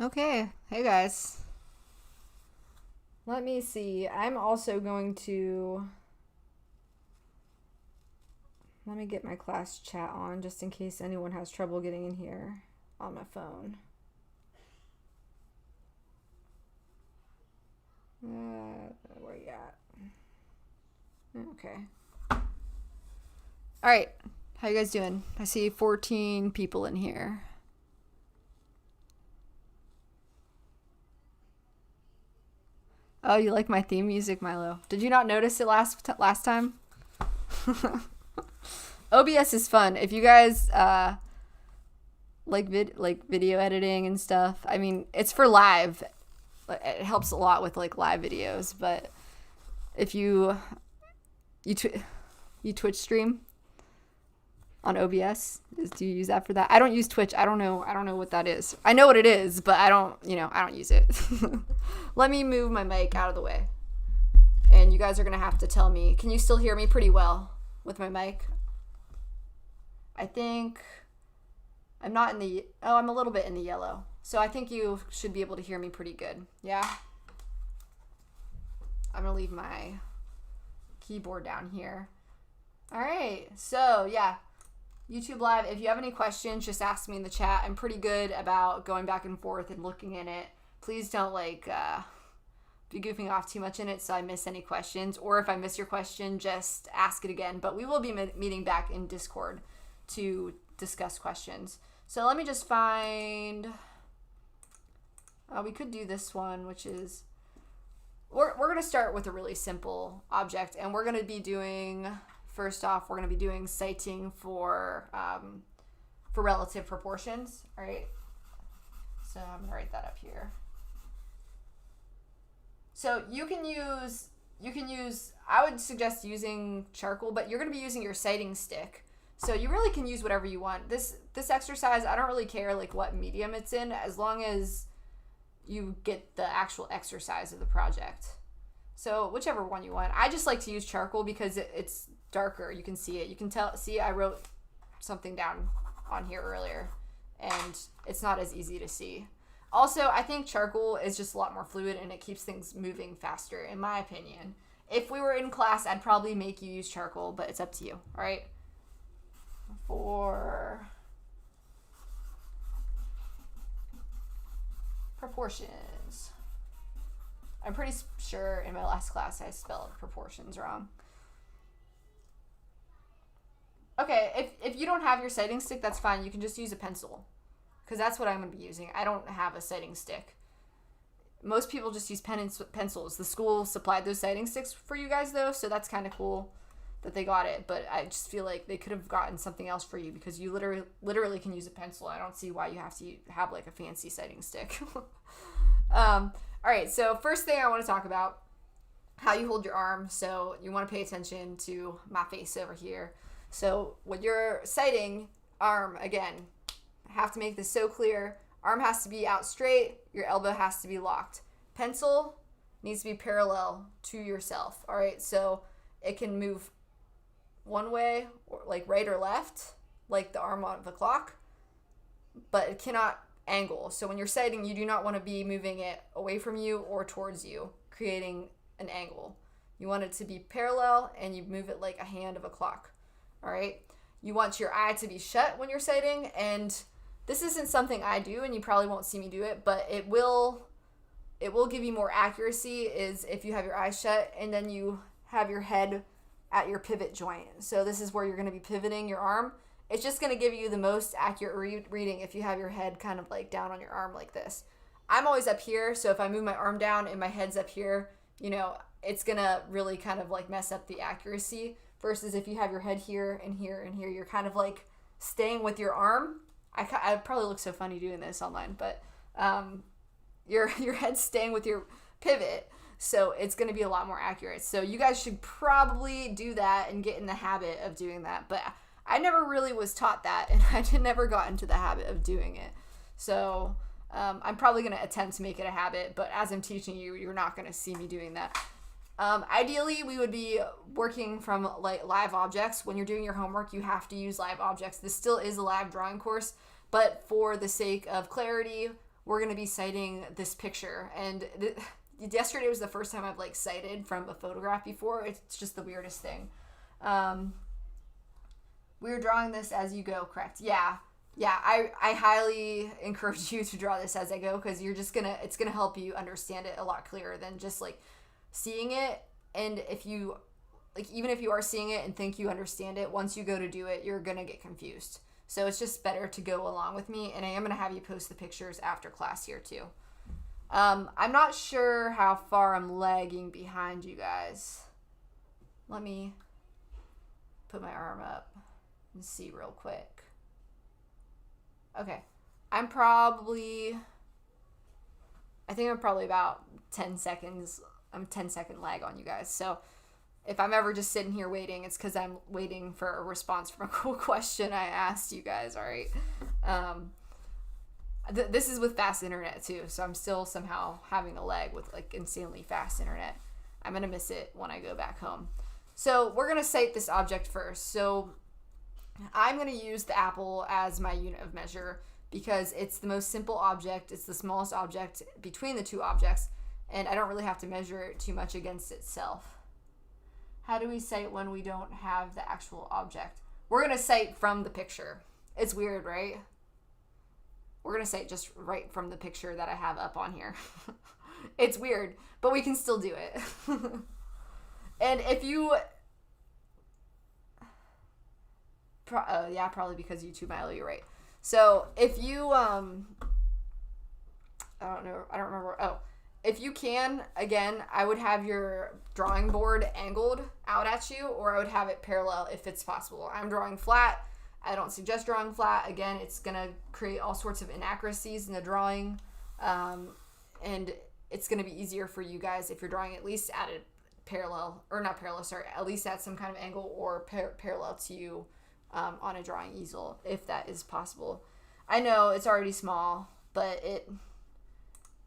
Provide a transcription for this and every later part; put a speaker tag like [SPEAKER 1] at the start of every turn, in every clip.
[SPEAKER 1] Okay, hey guys. Let me see. I'm also going to. Let me get my class chat on just in case anyone has trouble getting in here on my phone. Where you at? Okay. All right. How you guys doing? I see 14 people in here. Oh, you like my theme music, Milo? Did you not notice it last time? OBS is fun. If you guys like video editing and stuff, I mean, it's for live. It helps a lot with like live videos. But if you Twitch stream on OBS, do you use that for that? I don't use Twitch. I don't know what that is. I know what it is, but I don't use it. Let me move my mic out of the way. And you guys are going to have to tell me, can you still hear me pretty well with my mic? I think I'm a little bit in the yellow. So I think you should be able to hear me pretty good. Yeah? I'm going to leave my keyboard down here. All right. So, yeah. YouTube Live, if you have any questions, just ask me in the chat. I'm pretty good about going back and forth and looking in it. Please don't be goofing off too much in it so I miss any questions. Or if I miss your question, just ask it again. But we will be meeting back in Discord to discuss questions. So let me just find... we could do this one, which is... We're going to start with a really simple object. And we're going to be doing... First off, we're going to be doing citing for relative proportions. All right. So I'm going to write that up here. So you can use, I would suggest using charcoal, but you're going to be using your citing stick. So you really can use whatever you want. This exercise, I don't really care like what medium it's in, as long as you get the actual exercise of the project. So whichever one you want. I just like to use charcoal because it's darker. You can see it. You can see I wrote something down on here earlier, and it's not as easy to see. Also, I think charcoal is just a lot more fluid and it keeps things moving faster, in my opinion. If we were in class, I'd probably make you use charcoal, but it's up to you. All right. For proportions. I'm pretty sure in my last class I spelled proportions wrong. Okay, if you don't have your citing stick, that's fine. You can just use a pencil, because that's what I'm going to be using. I don't have a citing stick. Most people just use pencils. The school supplied those citing sticks for you guys, though, so that's kind of cool that they got it. But I just feel like they could have gotten something else for you, because you literally can use a pencil. I don't see why you have to have like a fancy citing stick. All right, so first thing I want to talk about, how you hold your arm. So you want to pay attention to my face over here. So when you're citing, arm, again, I have to make this so clear. Arm has to be out straight. Your elbow has to be locked. Pencil needs to be parallel to yourself. All right, so it can move one way, or like right or left, like the arm of the clock, but it cannot angle. So when you're citing, you do not want to be moving it away from you or towards you, creating an angle. You want it to be parallel, and you move it like a hand of a clock. All right. You want your eye to be shut when you're citing, and this isn't something I do, and you probably won't see me do it, but it will give you more accuracy is if you have your eyes shut and then you have your head at your pivot joint. So this is where you're going to be pivoting your arm. It's just going to give you the most accurate reading if you have your head kind of like down on your arm like this. I'm always up here, so if I move my arm down and my head's up here, it's going to really kind of like mess up the accuracy. Versus if you have your head here and here and here, you're kind of like staying with your arm. I probably look so funny doing this online, but your head's staying with your pivot, so it's going to be a lot more accurate. So you guys should probably do that and get in the habit of doing that. But I never really was taught that, and I never got into the habit of doing it. So I'm probably going to attempt to make it a habit, but as I'm teaching you, you're not going to see me doing that. Ideally, we would be working from like live objects. When you're doing your homework, you have to use live objects. This still is a live drawing course, but for the sake of clarity, we're going to be citing this picture. And yesterday was the first time I've like cited from a photograph before. It's just the weirdest thing. We're drawing this as you go, correct? Yeah. I highly encourage you to draw this as I go, because it's gonna help you understand it a lot clearer than just like seeing it. And if you like, even if you are seeing it and think you understand it, once you go to do it, you're gonna get confused. So it's just better to go along with me, and I am gonna have you post the pictures after class here too. I'm not sure how far I'm lagging behind you guys. Let me put my arm up and see real quick. Okay. I think I'm probably about 10 seconds. I'm 10-second lag on you guys. So if I'm ever just sitting here waiting, it's because I'm waiting for a response from a cool question I asked you guys, all right? This is with fast internet too, so I'm still somehow having a lag with like insanely fast internet. I'm going to miss it when I go back home. So we're going to cite this object first. So I'm going to use the apple as my unit of measure because it's the most simple object. It's the smallest object between the two objects, and I don't really have to measure it too much against itself. How do we cite when we don't have the actual object? We're going to cite from the picture. It's weird, right? We're going to cite just right from the picture that I have up on here. It's weird, but we can still do it. And if you... probably because YouTube, Milo, you're right. So if you, I don't remember. Oh, if you can, again, I would have your drawing board angled out at you, or I would have it parallel if it's possible. I'm drawing flat. I don't suggest drawing flat. Again, it's going to create all sorts of inaccuracies in the drawing. And it's going to be easier for you guys if you're drawing at least at a parallel, or not parallel, sorry, at least at some kind of angle or parallel to you. On a drawing easel, if that is possible. I know it's already small, but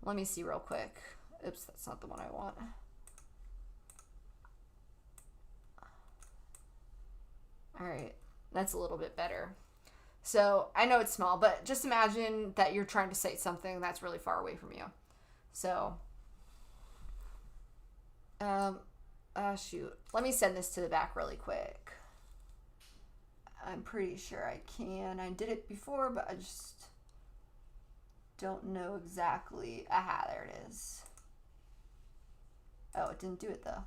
[SPEAKER 1] let me see real quick. Oops, that's not the one I want. All right, that's a little bit better. So I know it's small, but just imagine that you're trying to cite something that's really far away from you. So, shoot, let me send this to the back really quick. I'm pretty sure I can. I did it before, but I just don't know exactly. Aha, there it is. Oh, it didn't do it though.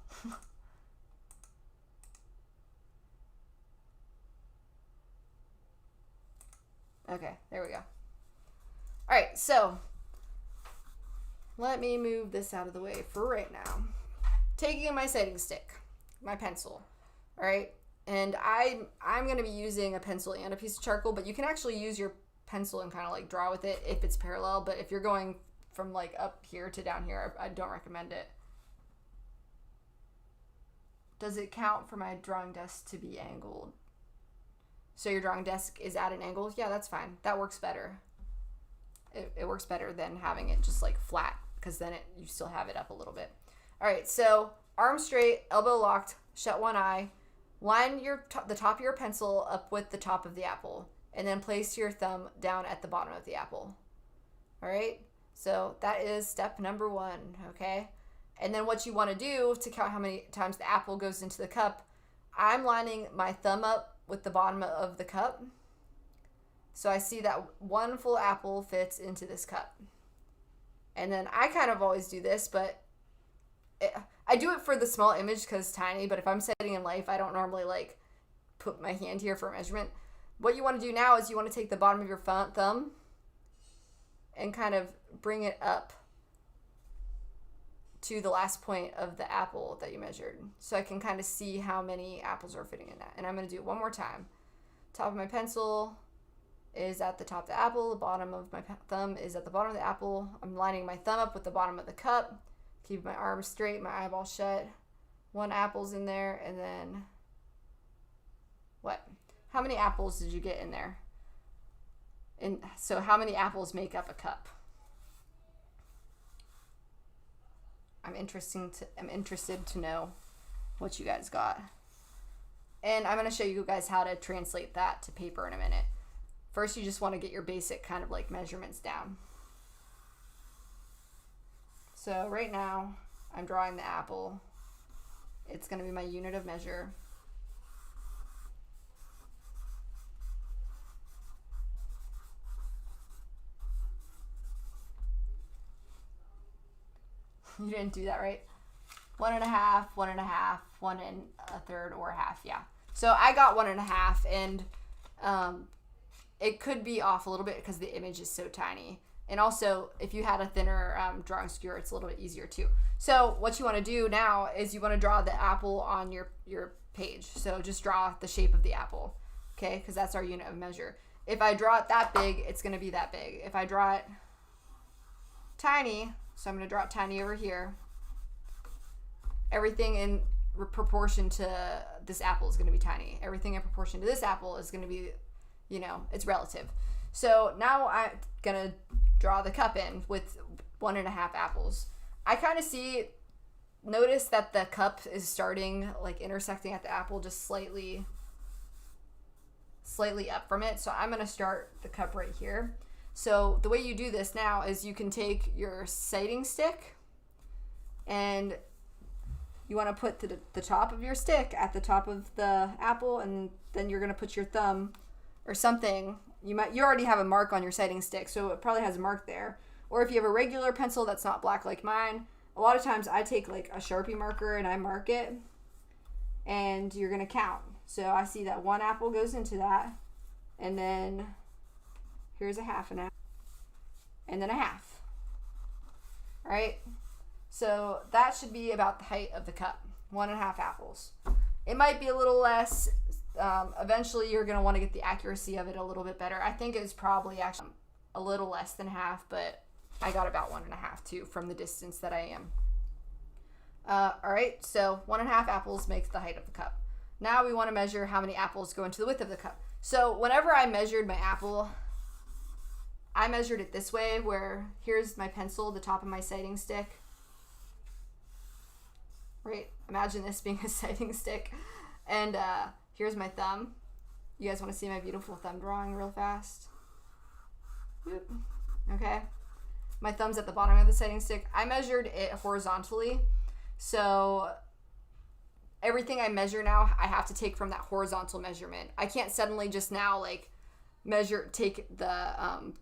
[SPEAKER 1] Okay, there we go. All right, so let me move this out of the way for right now. Taking my citing stick, my pencil, all right? And I'm going to be using a pencil and a piece of charcoal, but you can actually use your pencil and kind of like draw with it if it's parallel. But if you're going from like up here to down here, I don't recommend it. Does it count for my drawing desk to be angled? So your drawing desk is at an angle? Yeah, that's fine. That works better. It works better than having it just like flat, because then you still have it up a little bit. All right, so arm straight, elbow locked, shut one eye. Line the top of your pencil up with the top of the apple, and then place your thumb down at the bottom of the apple. All right? So that is step number 1, okay? And then what you want to do to count how many times the apple goes into the cup, I'm lining my thumb up with the bottom of the cup. So I see that one full apple fits into this cup. And then I kind of always do this, but I do it for the small image because it's tiny, but if I'm setting in life, I don't normally like put my hand here for a measurement. What you want to do now is you want to take the bottom of your thumb and kind of bring it up to the last point of the apple that you measured. So I can kind of see how many apples are fitting in that. And I'm going to do it one more time. Top of my pencil is at the top of the apple. The bottom of my thumb is at the bottom of the apple. I'm lining my thumb up with the bottom of the cup. Keep my arms straight, my eyeball shut. 1 apple's in there, and then what? How many apples did you get in there? And so how many apples make up a cup? I'm interested to know what you guys got. And I'm going to show you guys how to translate that to paper in a minute. First, you just want to get your basic kind of like measurements down. So right now, I'm drawing the apple. It's going to be my unit of measure. You didn't do that right. 1.5, 1.5, 1 1/3 or a half. Yeah. So I got 1.5, and it could be off a little bit because the image is so tiny. And also, if you had a thinner drawing skewer, it's a little bit easier too. So what you want to do now is you want to draw the apple on your page. So just draw the shape of the apple, okay? Because that's our unit of measure. If I draw it that big, it's going to be that big. If I draw it tiny, so I'm going to draw it tiny over here, everything in proportion to this apple is going to be tiny. Everything in proportion to this apple is going to be, you know, it's relative. So now I'm going to draw the cup in with 1.5 apples. I kind of notice that the cup is starting, like, intersecting at the apple just slightly up from it. So I'm going to start the cup right here. So the way you do this now is you can take your sighting stick and you want to put the top of your stick at the top of the apple, and then you're going to put your thumb or something. You already have a mark on your sighting stick, so it probably has a mark there. Or if you have a regular pencil that's not black like mine, a lot of times I take like a Sharpie marker and I mark it, and you're going to count. So I see that one apple goes into that, and then here's a half an apple, and then a half. All right? So that should be about the height of the cup, 1.5 apples. It might be a little less. Eventually you're going to want to get the accuracy of it a little bit better. I think it's probably actually a little less than half, but I got about 1.5 too from the distance that I am. All right, so 1.5 apples makes the height of the cup. Now we want to measure how many apples go into the width of the cup. So whenever I measured my apple, I measured it this way, where here's my pencil, the top of my sighting stick. Right, imagine this being a sighting stick. And here's my thumb. You guys want to see my beautiful thumb drawing real fast? Whoop. Okay. My thumb's at the bottom of the sighting stick. I measured it horizontally. So everything I measure now, I have to take from that horizontal measurement. I can't suddenly just now like take the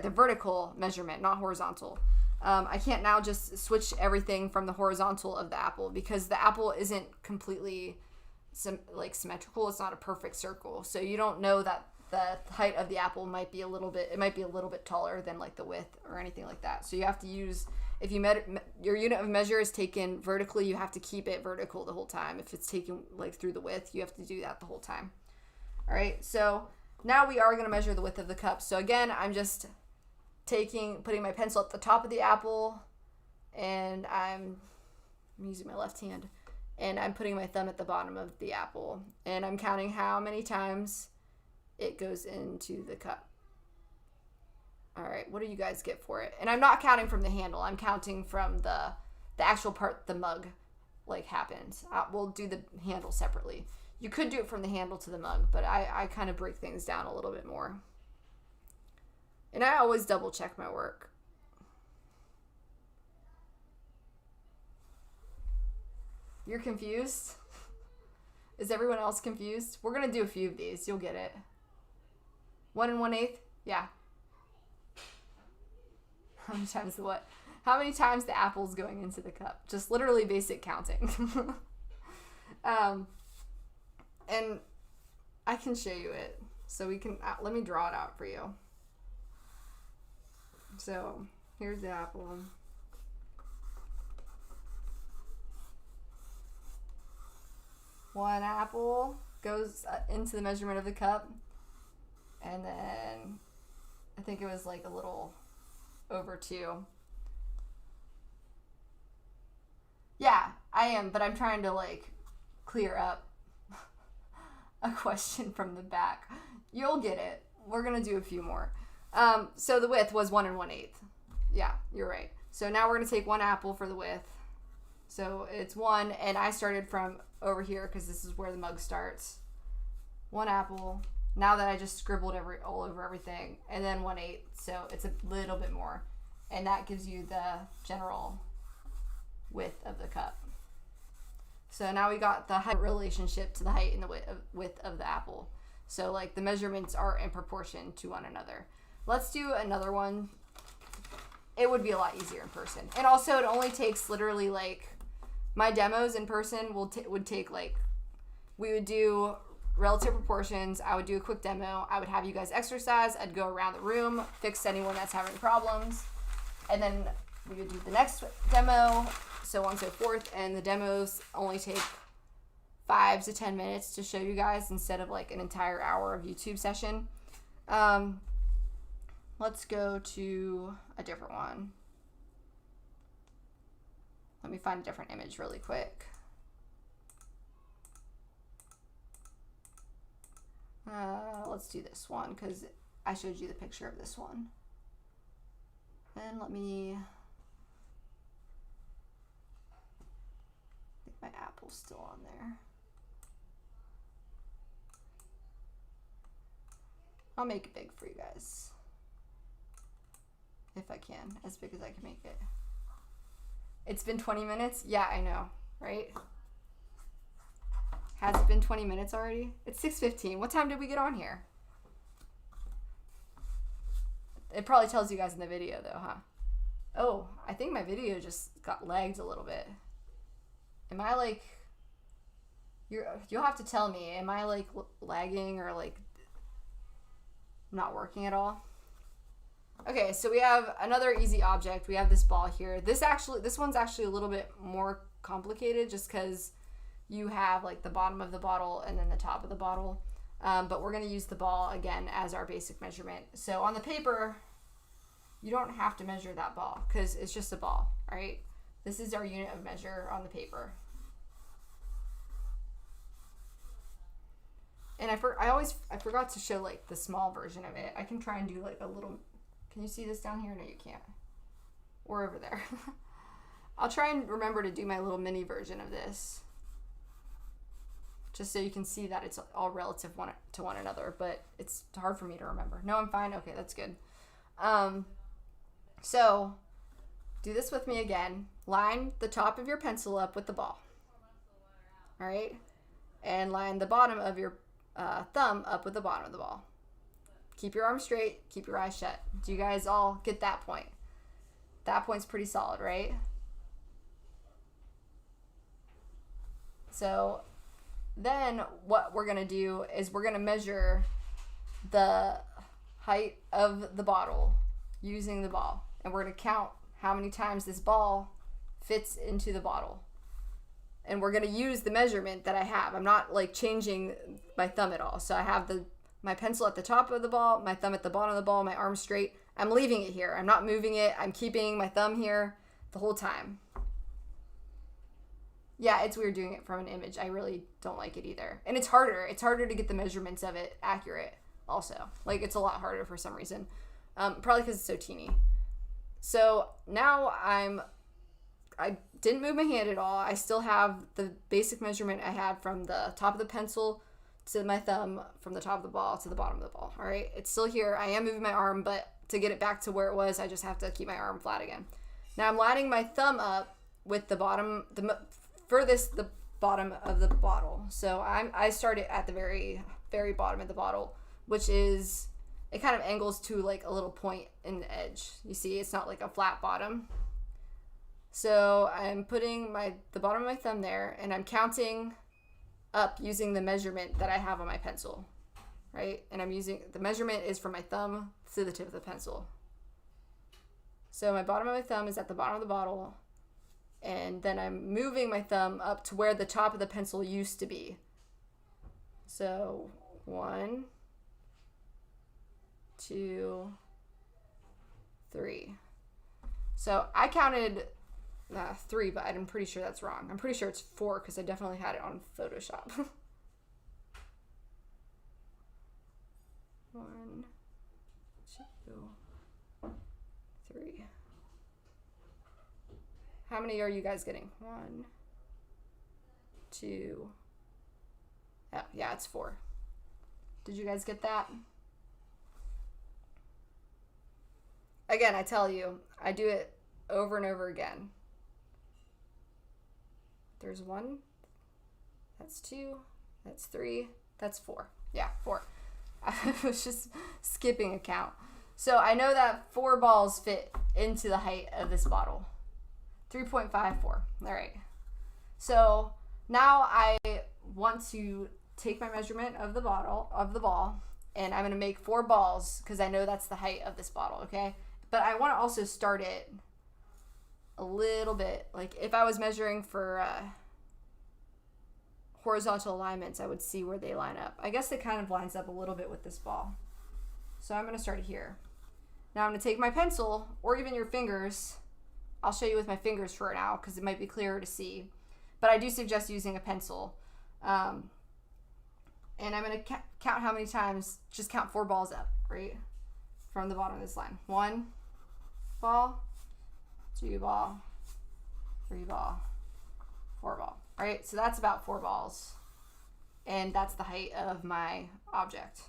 [SPEAKER 1] vertical measurement, not horizontal. I can't now just switch everything from the horizontal of the apple, because the apple isn't completely symmetrical. It's not a perfect circle. So you don't know that the height of the apple might be a little bit taller than like the width or anything like that. So you have to use, if your unit of measure is taken vertically, you have to keep it vertical the whole time. If it's taken like through the width, you have to do that the whole time. All right. So now we are going to measure the width of the cup. So again, I'm just putting my pencil at the top of the apple, and I'm using my left hand, and I'm putting my thumb at the bottom of the apple, and I'm counting how many times it goes into the cup. All right, what do you guys get for it? And I'm not counting from the handle. I'm counting from the actual part the mug like happens. We'll do the handle separately. You could do it from the handle to the mug, but I kind of break things down a little bit more. And I always double check my work. You're confused? Is everyone else confused? We're going to do a few of these. You'll get it. 1 1/8? Yeah. How many times the what? How many times the apple's going into the cup? Just literally basic counting. And I can show you it. So we can, let me draw it out for you. So here's the apple. One apple goes into the measurement of the cup, and then I think it was like a little over 2. Yeah, I am, but I'm trying to like clear up a question from the back. You'll get it. We're gonna do a few more. So the width was 1 1/8. Yeah, you're right. So now we're gonna take 1 apple for the width. So it's 1, and I started from over here because this is where the mug starts. 1 apple. Now that I just scribbled all over everything, and then 1/8. So it's a little bit more. and that gives you the general width of the cup. So now we got the height relationship to the height and the width of the apple. So like the measurements are in proportion to one another. Let's do another one. It would be a lot easier in person. And also it only takes literally like, my demos in person would take like, we would do relative proportions. I would do a quick demo. I would have you guys exercise. I'd go around the room, fix anyone that's having problems. And then we would do the next demo, so on and so forth. And the demos only take 5 to 10 minutes to show you guys instead of like an entire hour of YouTube session. Let's go to a different one. Let me find a different image really quick. Let's do this one because I showed you the picture of this one. And let me, I think my apple's still on there. I'll make it big for you guys. If I can, as big as I can make it. It's been 20 minutes? Yeah, I know, right? Has it been 20 minutes already? It's 6:15. What time did we get on here? It probably tells you guys in the video though, huh? Oh, I think my video just got lagged a little bit. Am I like, you'll have to tell me, am I like lagging or like not working at all? Okay, so we have another easy object. We have this ball here. This one's actually a little bit more complicated just because you have like the bottom of the bottle and then the top of the bottle. But we're gonna use the ball again as our basic measurement. So on the paper, you don't have to measure that ball because it's just a ball, right? This is our unit of measure on the paper. And I forgot to show like the small version of it. I can try and do like a little, can you see this down here? No, you can't. Or over there. I'll try and remember to do my little mini version of this. Just so you can see that it's all relative to one another, but it's hard for me to remember. No, I'm fine. Okay, that's good. So do this with me again. Line the top of your pencil up with the ball. All right? And line the bottom of your thumb up with the bottom of the ball. Keep your arms straight. Keep your eyes shut. Do you guys all get that point? That point's pretty solid, right? So then what we're going to do is we're going to measure the height of the bottle using the ball. And we're going to count how many times this ball fits into the bottle. And we're going to use the measurement that I have. I'm not like changing my thumb at all. So I have my pencil at the top of the ball, my thumb at the bottom of the ball, my arm straight. I'm leaving it here. I'm not moving it. I'm keeping my thumb here the whole time. Yeah, it's weird doing it from an image. I really don't like it either. And it's harder. It's harder to get the measurements of it accurate also. Like it's a lot harder for some reason. Probably because it's so teeny. So now I didn't move my hand at all. I still have the basic measurement I had from the top of the pencil to my thumb, from the top of the ball to the bottom of the ball. All right, it's still here. I am moving my arm, but to get it back to where it was, I just have to keep my arm flat again. Now I'm lining my thumb up with the bottom, the bottom of the bottle. So I started at the very, very bottom of the bottle, which is, it kind of angles to like a little point in the edge. You see, it's not like a flat bottom. So I'm putting the bottom of my thumb there, and I'm counting up using the measurement that I have on my pencil, right? And I'm using, the measurement is from my thumb to the tip of the pencil. So my bottom of my thumb is at the bottom of the bottle, and then I'm moving my thumb up to where the top of the pencil used to be. So 1, 2, 3. So I counted 3, but I'm pretty sure that's wrong. I'm pretty sure it's 4 because I definitely had it on Photoshop. 1, 2, 3. How many are you guys getting? 1, 2. Oh, yeah, it's 4. Did you guys get that? again, I tell you, I do it over and over again. There's 1, that's 2, that's 3, that's 4. Yeah, 4. I was just skipping a count. So I know that 4 balls fit into the height of this bottle. 3.54. All right. So now I want to take my measurement of the ball, and I'm going to make 4 balls because I know that's the height of this bottle, okay? But I want to also start it a little bit. Like if I was measuring for horizontal alignments, I would see where they line up. I guess it kind of lines up a little bit with this ball. So I'm going to start here. Now I'm going to take my pencil, or even your fingers. I'll show you with my fingers for now because it might be clearer to see. But I do suggest using a pencil. And I'm going to count how many times, just count 4 balls up, right? From the bottom of this line. 1 ball, 2 ball, 3 ball, 4 ball. All right, so that's about 4 balls. And that's the height of my object.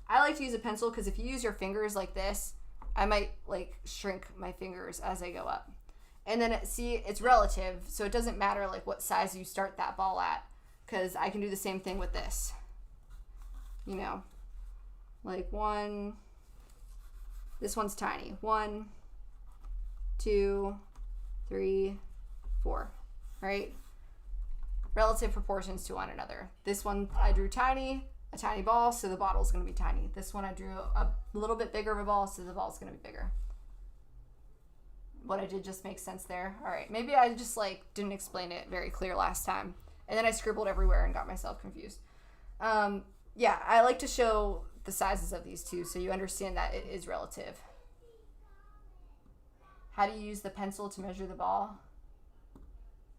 [SPEAKER 1] I like to use a pencil because if you use your fingers like this, I might like shrink my fingers as I go up. And then it's relative, so it doesn't matter like what size you start that ball at, because I can do the same thing with this. You know, like 1, this one's tiny. 1, 2, 3, 4, right? Relative proportions to one another. This one I drew tiny, a tiny ball, so the bottle is going to be tiny. This one I drew a little bit bigger of a ball, so the ball is going to be bigger. What I did just makes sense there. All right, maybe I just like didn't explain it very clear last time, and then I scribbled everywhere and got myself confused. Yeah, I like to show the sizes of these two so you understand that it is relative. How do you use the pencil to measure the ball?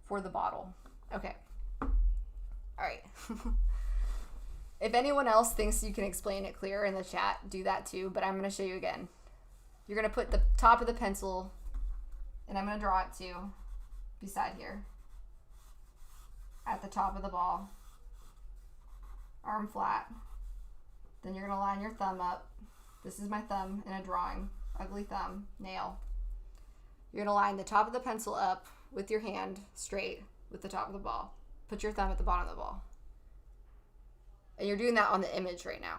[SPEAKER 1] For the bottle. Okay. All right. If anyone else thinks you can explain it clearer in the chat, do that too, but I'm going to show you again. You're going to put the top of the pencil, and I'm going to draw it too, beside here, at the top of the ball, arm flat. Then you're going to line your thumb up. This is my thumb in a drawing, ugly thumb, nail. You're going to line the top of the pencil up with your hand straight with the top of the ball. Put your thumb at the bottom of the ball. And you're doing that on the image right now.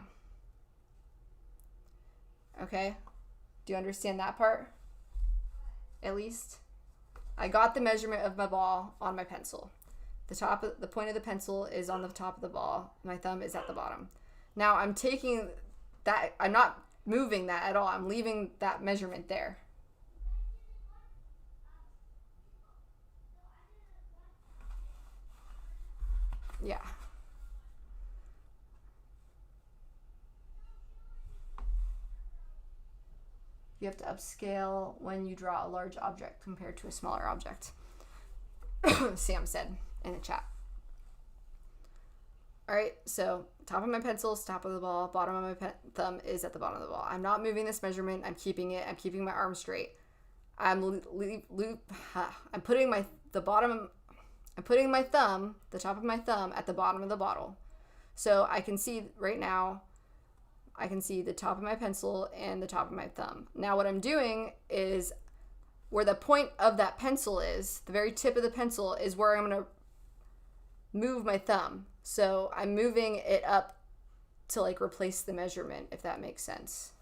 [SPEAKER 1] Okay? Do you understand that part? At least? I got the measurement of my ball on my pencil. The point of the pencil is on the top of the ball. My thumb is at the bottom. Now I'm taking that, I'm not moving that at all. I'm leaving that measurement there. Yeah. You have to upscale when you draw a large object compared to a smaller object. Sam said in the chat. All right, so top of my pencil is top of the ball, bottom of my thumb is at the bottom of the ball. I'm not moving this measurement. I'm keeping it. I'm keeping my arm straight. I'm putting my thumb, the top of my thumb, at the bottom of the bottle. So I can see right now, I can see the top of my pencil and the top of my thumb. Now what I'm doing is where the point of that pencil is, the very tip of the pencil is where I'm going to move my thumb. So I'm moving it up to like replace the measurement, if that makes sense.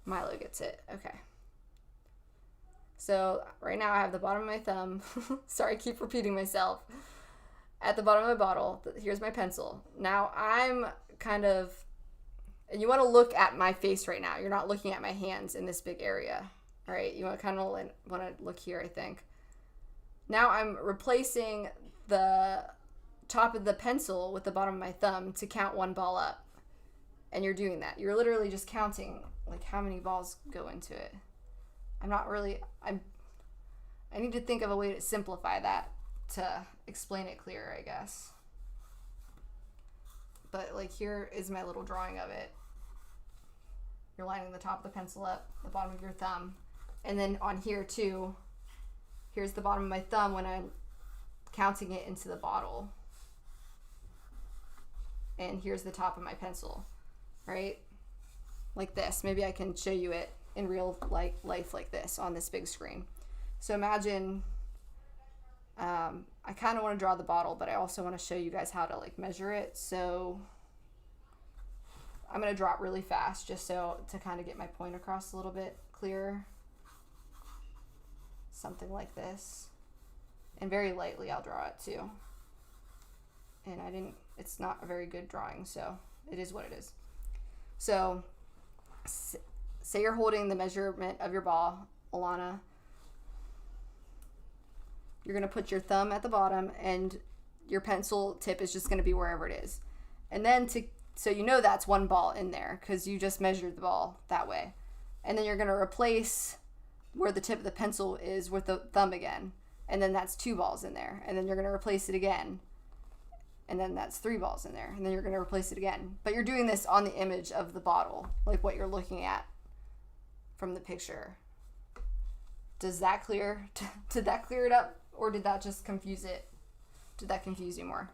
[SPEAKER 1] Milo gets it. Okay. So right now I have the bottom of my thumb. Sorry, I keep repeating myself. At the bottom of my bottle, here's my pencil. Now I'm kind of, and you want to look at my face right now. You're not looking at my hands in this big area. All right, you want to look here, I think. Now I'm replacing the top of the pencil with the bottom of my thumb to count one ball up. And you're doing that. You're literally just counting like how many balls go into it. I need to think of a way to simplify that to explain it clearer, I guess. But like here is my little drawing of it. You're lining the top of the pencil up, the bottom of your thumb. And then on here too, here's the bottom of my thumb when I'm counting it into the bottle. And here's the top of my pencil, right? like this. Maybe I can show you it in real life like this on this big screen. So imagine, I kind of want to draw the bottle, but I also want to show you guys how to like measure it. So I'm going to draw it really fast just so to kind of get my point across a little bit clearer. Something like this. And very lightly I'll draw it too. And it's not a very good drawing, so it is what it is. So say you're holding the measurement of your ball, Alana. You're going to put your thumb at the bottom and your pencil tip is just going to be wherever it is. And then so you know that's one ball in there because you just measured the ball that way. And then you're going to replace where the tip of the pencil is with the thumb again. And then that's 2 balls in there. And then you're going to replace it again. And then that's 3 balls in there. And then you're going to replace it again. But you're doing this on the image of the bottle, like what you're looking at from the picture. Does that clear? Did that clear it up? Or did that just confuse it? Did that confuse you more?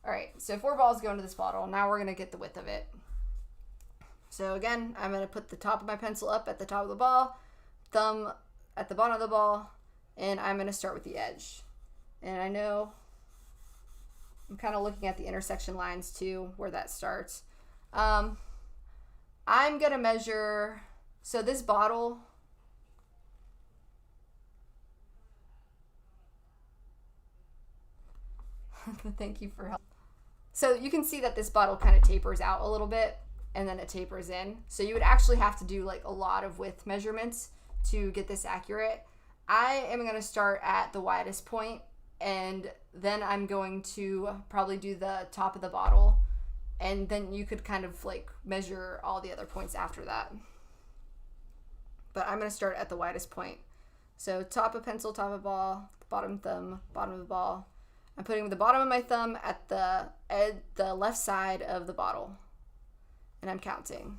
[SPEAKER 1] All right, so 4 balls go into this bottle. Now we're going to get the width of it. So again, I'm going to put the top of my pencil up at the top of the ball, thumb at the bottom of the ball, and I'm going to start with the edge. And I know I'm kind of looking at the intersection lines too, where that starts. I'm going to measure, so this bottle, thank you for help. So you can see that this bottle kind of tapers out a little bit and then it tapers in. So you would actually have to do like a lot of width measurements to get this accurate. I am going to start at the widest point and then I'm going to probably do the top of the bottle and then you could kind of like measure all the other points after that. But I'm going to start at the widest point. So top of pencil, top of ball, bottom thumb, bottom of the ball. I'm putting the bottom of my thumb at the left side of the bottle. And I'm counting.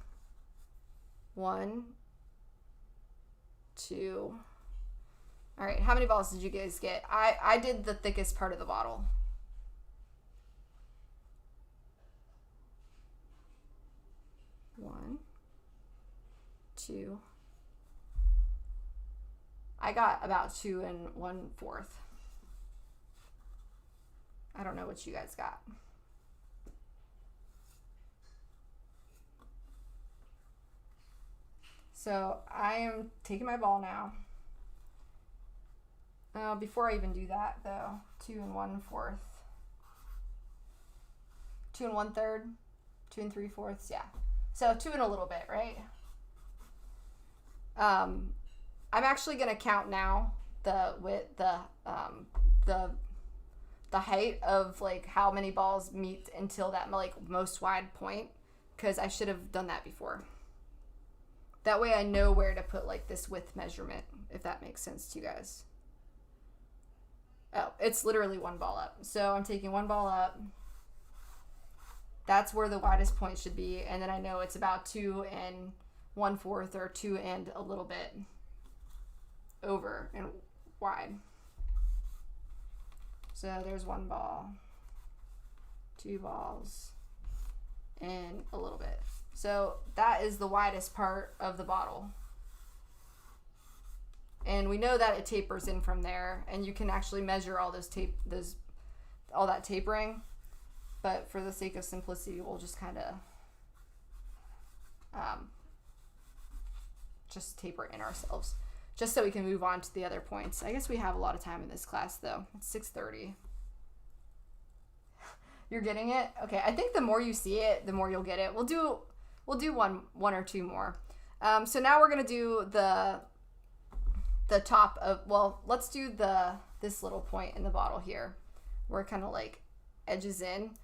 [SPEAKER 1] 1, 2. All right, how many balls did you guys get? I did the thickest part of the bottle. 1, 2. I got about 2 1/4. I don't know what you guys got. So I am taking my ball now. Before I even do that though, 2 1/4. 2 1/3, 2 3/4, yeah. So 2 and a little bit, right? I'm actually gonna count now the height of like how many balls meet until that like most wide point, because I should have done that before. That way I know where to put like this width measurement, if that makes sense to you guys. Oh, it's literally 1 ball up. So I'm taking 1 ball up. That's where the widest point should be. And then I know it's about 2 1/4 or 2 and a little bit over and wide. So there's 1 ball, 2 balls, and a little bit. So that is the widest part of the bottle. And we know that it tapers in from there, and you can actually measure all all that tapering. But for the sake of simplicity, we'll just kind of just taper in ourselves, just so we can move on to the other points. I guess we have a lot of time in this class though. It's 6:30. You're getting it? Okay, I think the more you see it, the more you'll get it. We'll do one or two more. So now we're gonna do the top of, well, let's do this little point in the bottle here, where it kind of like edges in,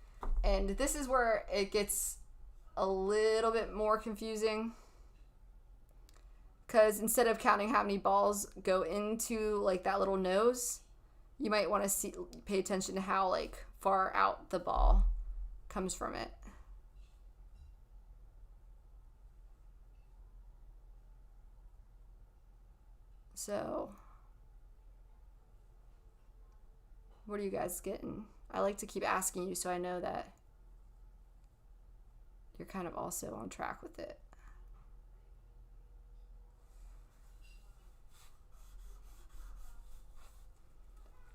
[SPEAKER 1] and this is where it gets a little bit more confusing, because instead of counting how many balls go into like that little nose, you might want to pay attention to how like far out the ball comes from it. So what are you guys getting? I like to keep asking you so I know that you're kind of also on track with it.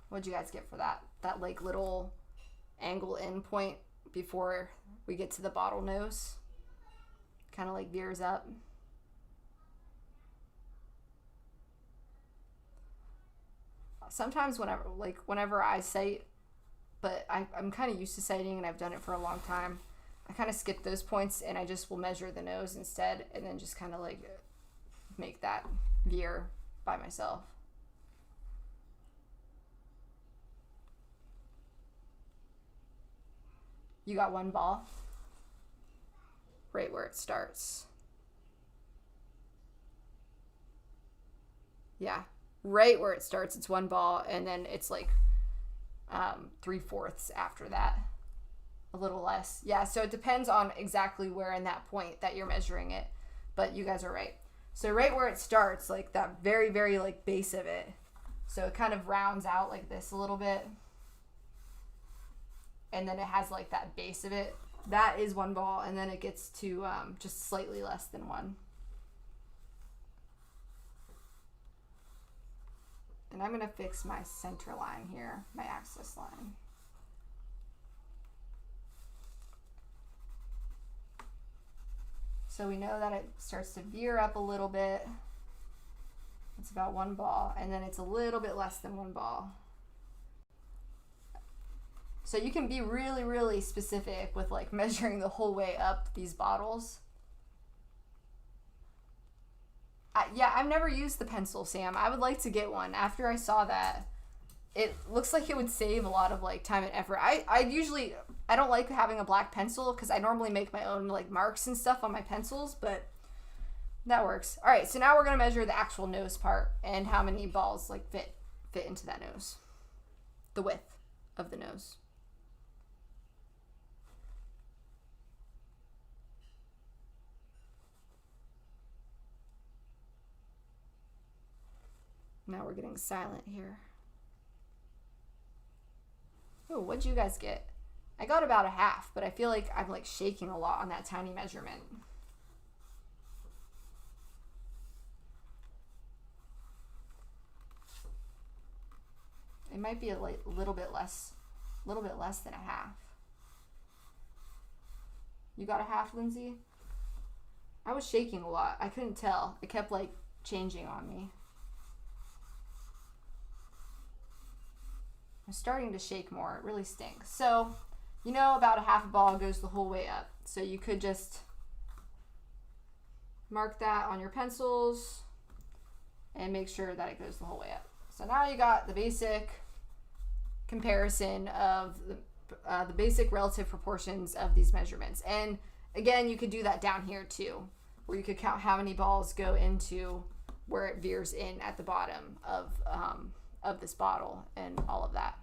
[SPEAKER 1] What'd you guys get for that? That like little angle in point before we get to the bottle nose. Kind of like veers up. Sometimes whenever I sight, but I'm kind of used to sighting and I've done it for a long time, I kind of skip those points and I just will measure the nose instead and then just kind of like make that veer by myself. You got one ball right where it starts. Yeah, right where it starts, it's one ball, and then it's like 3/4 after that, a little less. Yeah, so it depends on exactly where in that point that you're measuring it, but you guys are right. So right where it starts, like that very, very like base of it, so it kind of rounds out like this a little bit, and then it has like that base of it. That is one ball, and then it gets to just slightly less than one. And I'm going to fix my center line here, my axis line. So we know that it starts to veer up a little bit. It's about one ball, and then it's a little bit less than one ball. So you can be really, really specific with like measuring the whole way up these bottles. Yeah, I've never used the pencil, Sam. I would like to get one. After I saw that, it looks like it would save a lot of like time and effort. I don't like having a black pencil because I normally make my own like marks and stuff on my pencils, but that works. All right, so now we're gonna measure the actual nose part and how many balls like fit into that nose, the width of the nose. Now we're getting silent here. Oh, what'd you guys get? I got about a half, but I feel like I'm like shaking a lot on that tiny measurement. It might be a little bit less than a half. You got a half, Lindsay? I was shaking a lot. I couldn't tell. It kept like changing on me. I'm starting to shake more. It really stinks. So, you know, about a half a ball goes the whole way up. So you could just mark that on your pencils and make sure that it goes the whole way up. So now you got the basic comparison of the basic relative proportions of these measurements. And again, you could do that down here too, where you could count how many balls go into where it veers in at the bottom of this bottle and all of that.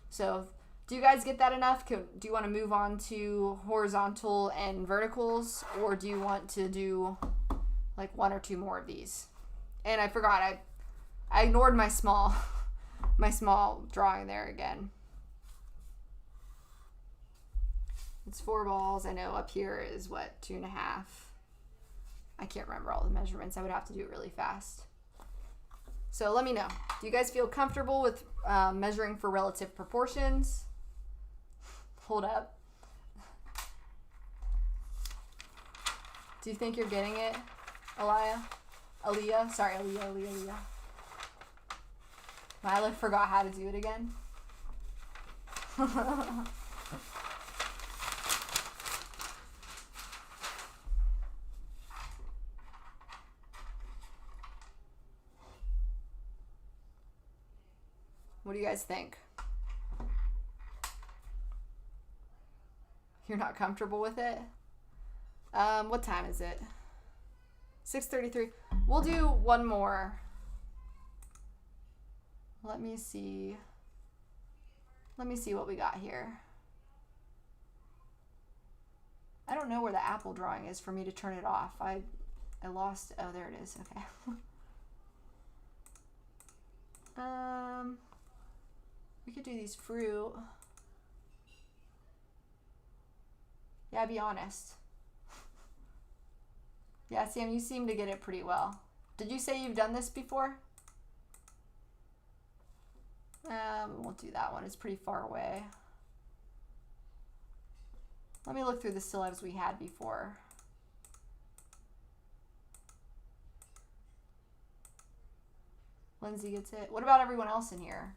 [SPEAKER 1] So do you guys get that enough? Do you want to move on to horizontal and verticals, or do you want to do like one or two more of these? And I forgot, I ignored my small drawing there again. It's 4 balls. I know up here is what, 2.5. I can't remember all the measurements. I would have to do it really fast. So let me know. Do you guys feel comfortable with measuring for relative proportions? Hold up. Do you think you're getting it, Aaliyah? Sorry, Aaliyah. Mila forgot how to do it again. What do you guys think? You're not comfortable with it? What time is it? 6:33. We'll do one more. Let me see what we got here. I don't know where the apple drawing is for me to turn it off. I lost, oh, there it is. Okay. We could do these fruit. Yeah, be honest. Yeah, Sam, you seem to get it pretty well. Did you say you've done this before? We won't do that one. It's pretty far away. Let me look through the syllabus we had before. Lindsay gets it. What about everyone else in here?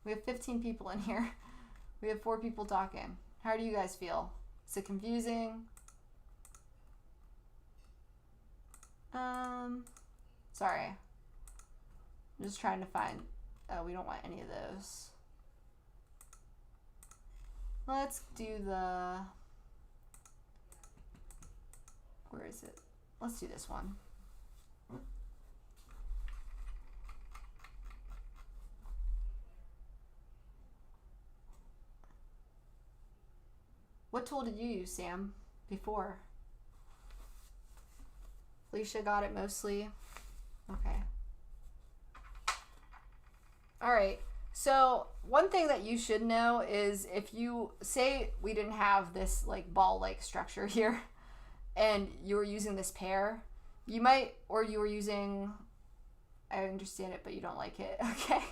[SPEAKER 1] We have 15 people in here. We have 4 people talking. How do you guys feel? Is it confusing? Sorry. I'm just trying to find... Oh, we don't want any of those. Let's do the... Where is it? Let's do this one. What tool did you use, Sam, before? Felicia got it mostly. Okay. All right. So one thing that you should know is if you say we didn't have this like ball-like structure here and you were using this pair, you might, or you were using, I understand it, but you don't like it. Okay.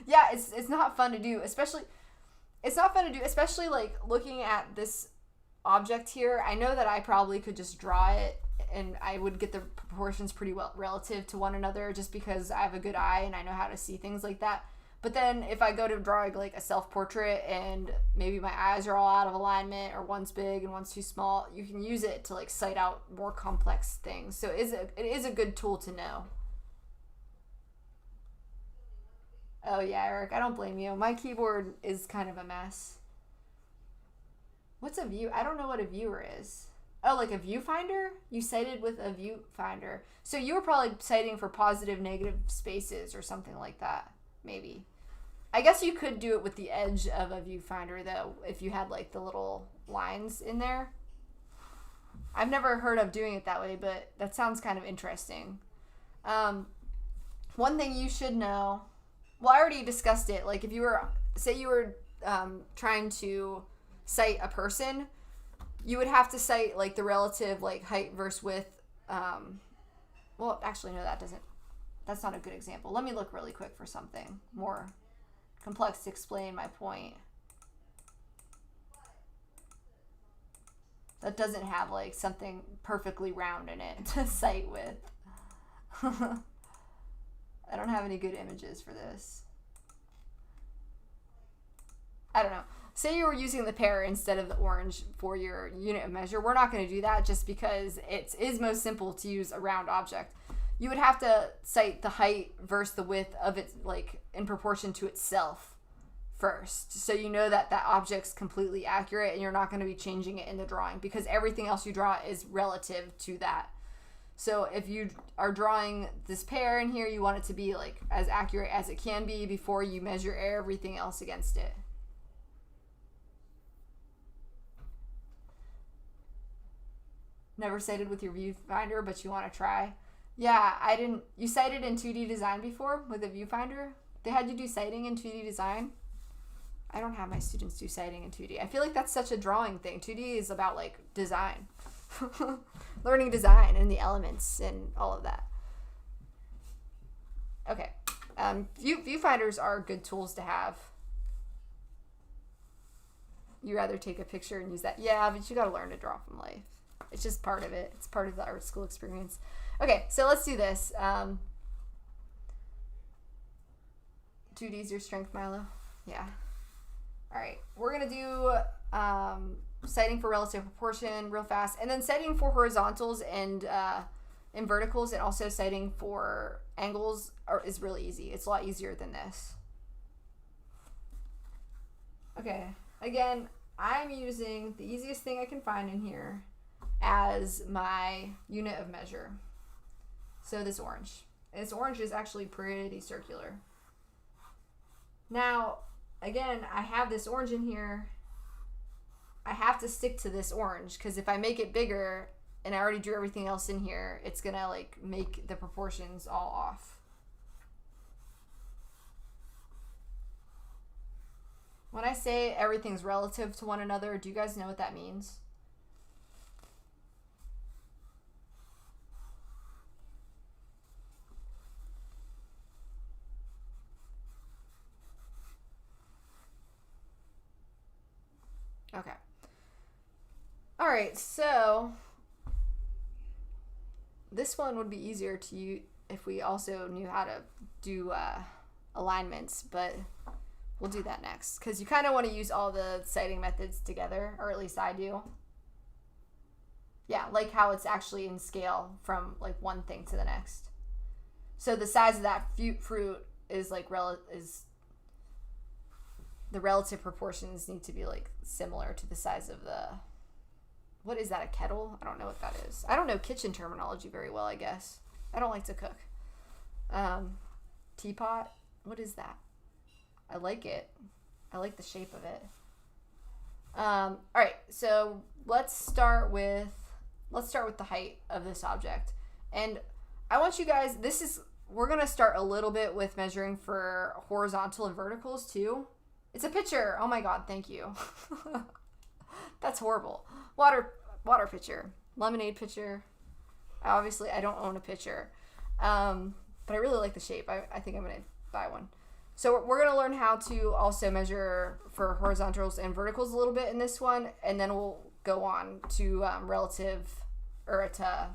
[SPEAKER 1] Yeah, it's not fun to do, especially, like looking at this object here. I know that I probably could just draw it and I would get the proportions pretty well relative to one another just because I have a good eye and I know how to see things like that. But then if I go to drawing like a self-portrait and maybe my eyes are all out of alignment or one's big and one's too small, you can use it to like cite out more complex things. So it is a good tool to know. Oh yeah, Eric, I don't blame you. My keyboard is kind of a mess. What's a view? I don't know what a viewer is. Oh, like a viewfinder? You cited with a viewfinder. So you were probably citing for positive, negative spaces or something like that. Maybe. I guess you could do it with the edge of a viewfinder, though, if you had, like, the little lines in there. I've never heard of doing it that way, but that sounds kind of interesting. One thing you should know... Well, I already discussed it. Like, if you were... Say you were trying to cite a person... You would have to cite, like, the relative, like, height versus width. Well, actually, no, that's not a good example. Let me look really quick for something more complex to explain my point. That doesn't have, like, something perfectly round in it to cite with. I don't have any good images for this. I don't know. Say you were using the pear instead of the orange for your unit of measure. We're not going to do that just because it is most simple to use a round object. You would have to cite the height versus the width of it, like in proportion to itself first. So you know that that object's completely accurate and you're not going to be changing it in the drawing because everything else you draw is relative to that. So if you are drawing this pear in here, you want it to be like as accurate as it can be before you measure everything else against it. Never cited with your viewfinder, but you want to try. Yeah, I didn't. You cited in 2D design before with a viewfinder? They had you do citing in 2D design? I don't have my students do citing in 2D. I feel like that's such a drawing thing. 2D is about like design. Learning design and the elements and all of that. Okay. Viewfinders are good tools to have. You rather take a picture and use that? Yeah, but you got to learn to draw from life. It's just part of it. It's part of the art school experience. Okay, so let's do this. 2D is your strength, Milo? Yeah. All right. We're going to do citing for relative proportion real fast, and then citing for horizontals and verticals, and also citing for angles is really easy. It's a lot easier than this. Okay. Again, I'm using the easiest thing I can find in here as my unit of measure. So this orange. And this orange is actually pretty circular. Now, again, I have this orange in here. I have to stick to this orange because if I make it bigger and I already drew everything else in here, it's gonna like make the proportions all off. When I say everything's relative to one another, do you guys know what that means? Okay. All right, so this one would be easier to use if we also knew how to do alignments, but we'll do that next because you kind of want to use all the sighting methods together, or at least I do. Yeah, like how it's actually in scale from like one thing to the next. So the size of that fruit is like the relative proportions need to be like similar to the size of the, what is that, a kettle? I don't know what that is. I don't know kitchen terminology very well, I guess. I don't like to cook. Teapot, what is that? I like it. I like the shape of it. All right, so let's start with the height of this object. And I want you guys, we're going to start a little bit with measuring for horizontal and verticals too. It's a pitcher. Oh my God, thank you. That's horrible. Water pitcher, lemonade pitcher. Obviously, I don't own a pitcher, but I really like the shape. I think I'm going to buy one. So we're going to learn how to also measure for horizontals and verticals a little bit in this one, and then we'll go on to the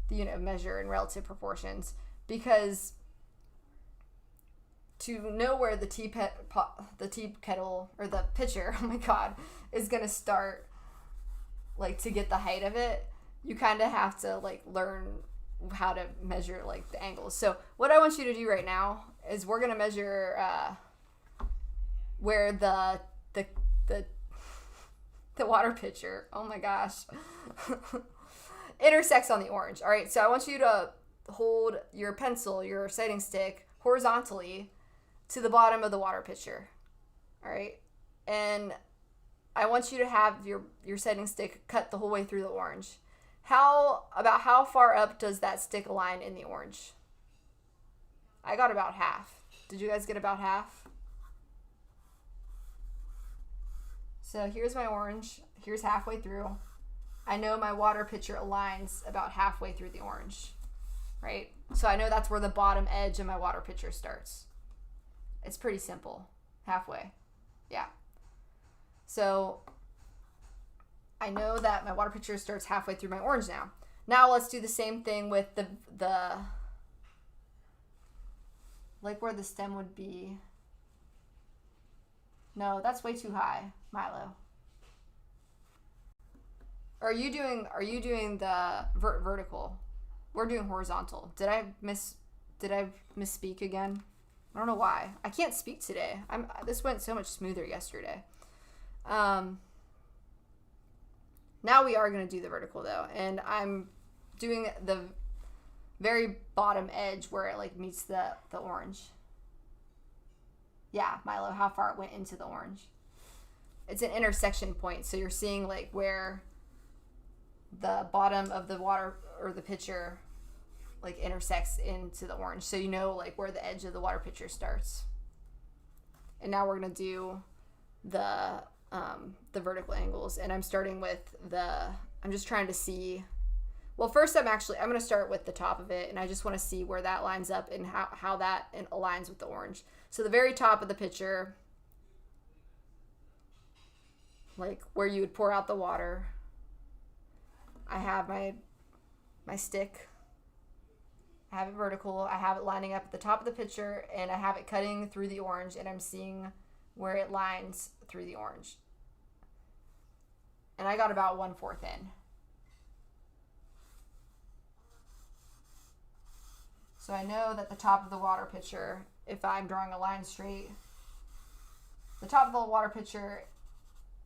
[SPEAKER 1] unit of measure and relative proportions, because to know where the tea kettle or the pitcher, oh my God, is going to start, like to get the height of it, you kind of have to like learn how to measure like the angles. So what I want you to do right now is we're going to measure where the water pitcher, oh my gosh, intersects on the orange. All right, so I want you to hold your pencil, your sighting stick, horizontally to the bottom of the water pitcher. All right, and I want you to have your sighting stick cut the whole way through the orange. About how far up does that stick align in the orange? I got about half. Did you guys get about half? So here's my orange. Here's halfway through. I know my water pitcher aligns about halfway through the orange, right? So I know that's where the bottom edge of my water pitcher starts. It's pretty simple. Halfway. Yeah. So I know that my water pitcher starts halfway through my orange now. Now let's do the same thing with the like where the stem would be. No, that's way too high, Milo. Are you doing the vertical? We're doing horizontal. Did I misspeak again? I don't know why. I can't speak today. This went so much smoother yesterday. Now we are going to do the vertical though, and I'm doing the very bottom edge where it like meets the orange. Yeah, Milo, how far it went into the orange. It's an intersection point, so you're seeing like where the bottom of the water or the pitcher like intersects into the orange, so you know like where the edge of the water pitcher starts. And now we're going to do the vertical angles, and I'm starting with I'm just trying to see, well, first I'm going to start with the top of it, and I just want to see where that lines up and how that aligns with the orange. So the very top of the pitcher, like where you would pour out the water, I have my stick, I have it vertical, I have it lining up at the top of the pitcher, and I have it cutting through the orange, and I'm seeing where it lines through the orange. And I got about 1/4 in. So I know that the top of the water pitcher, if I'm drawing a line straight, the top of the water pitcher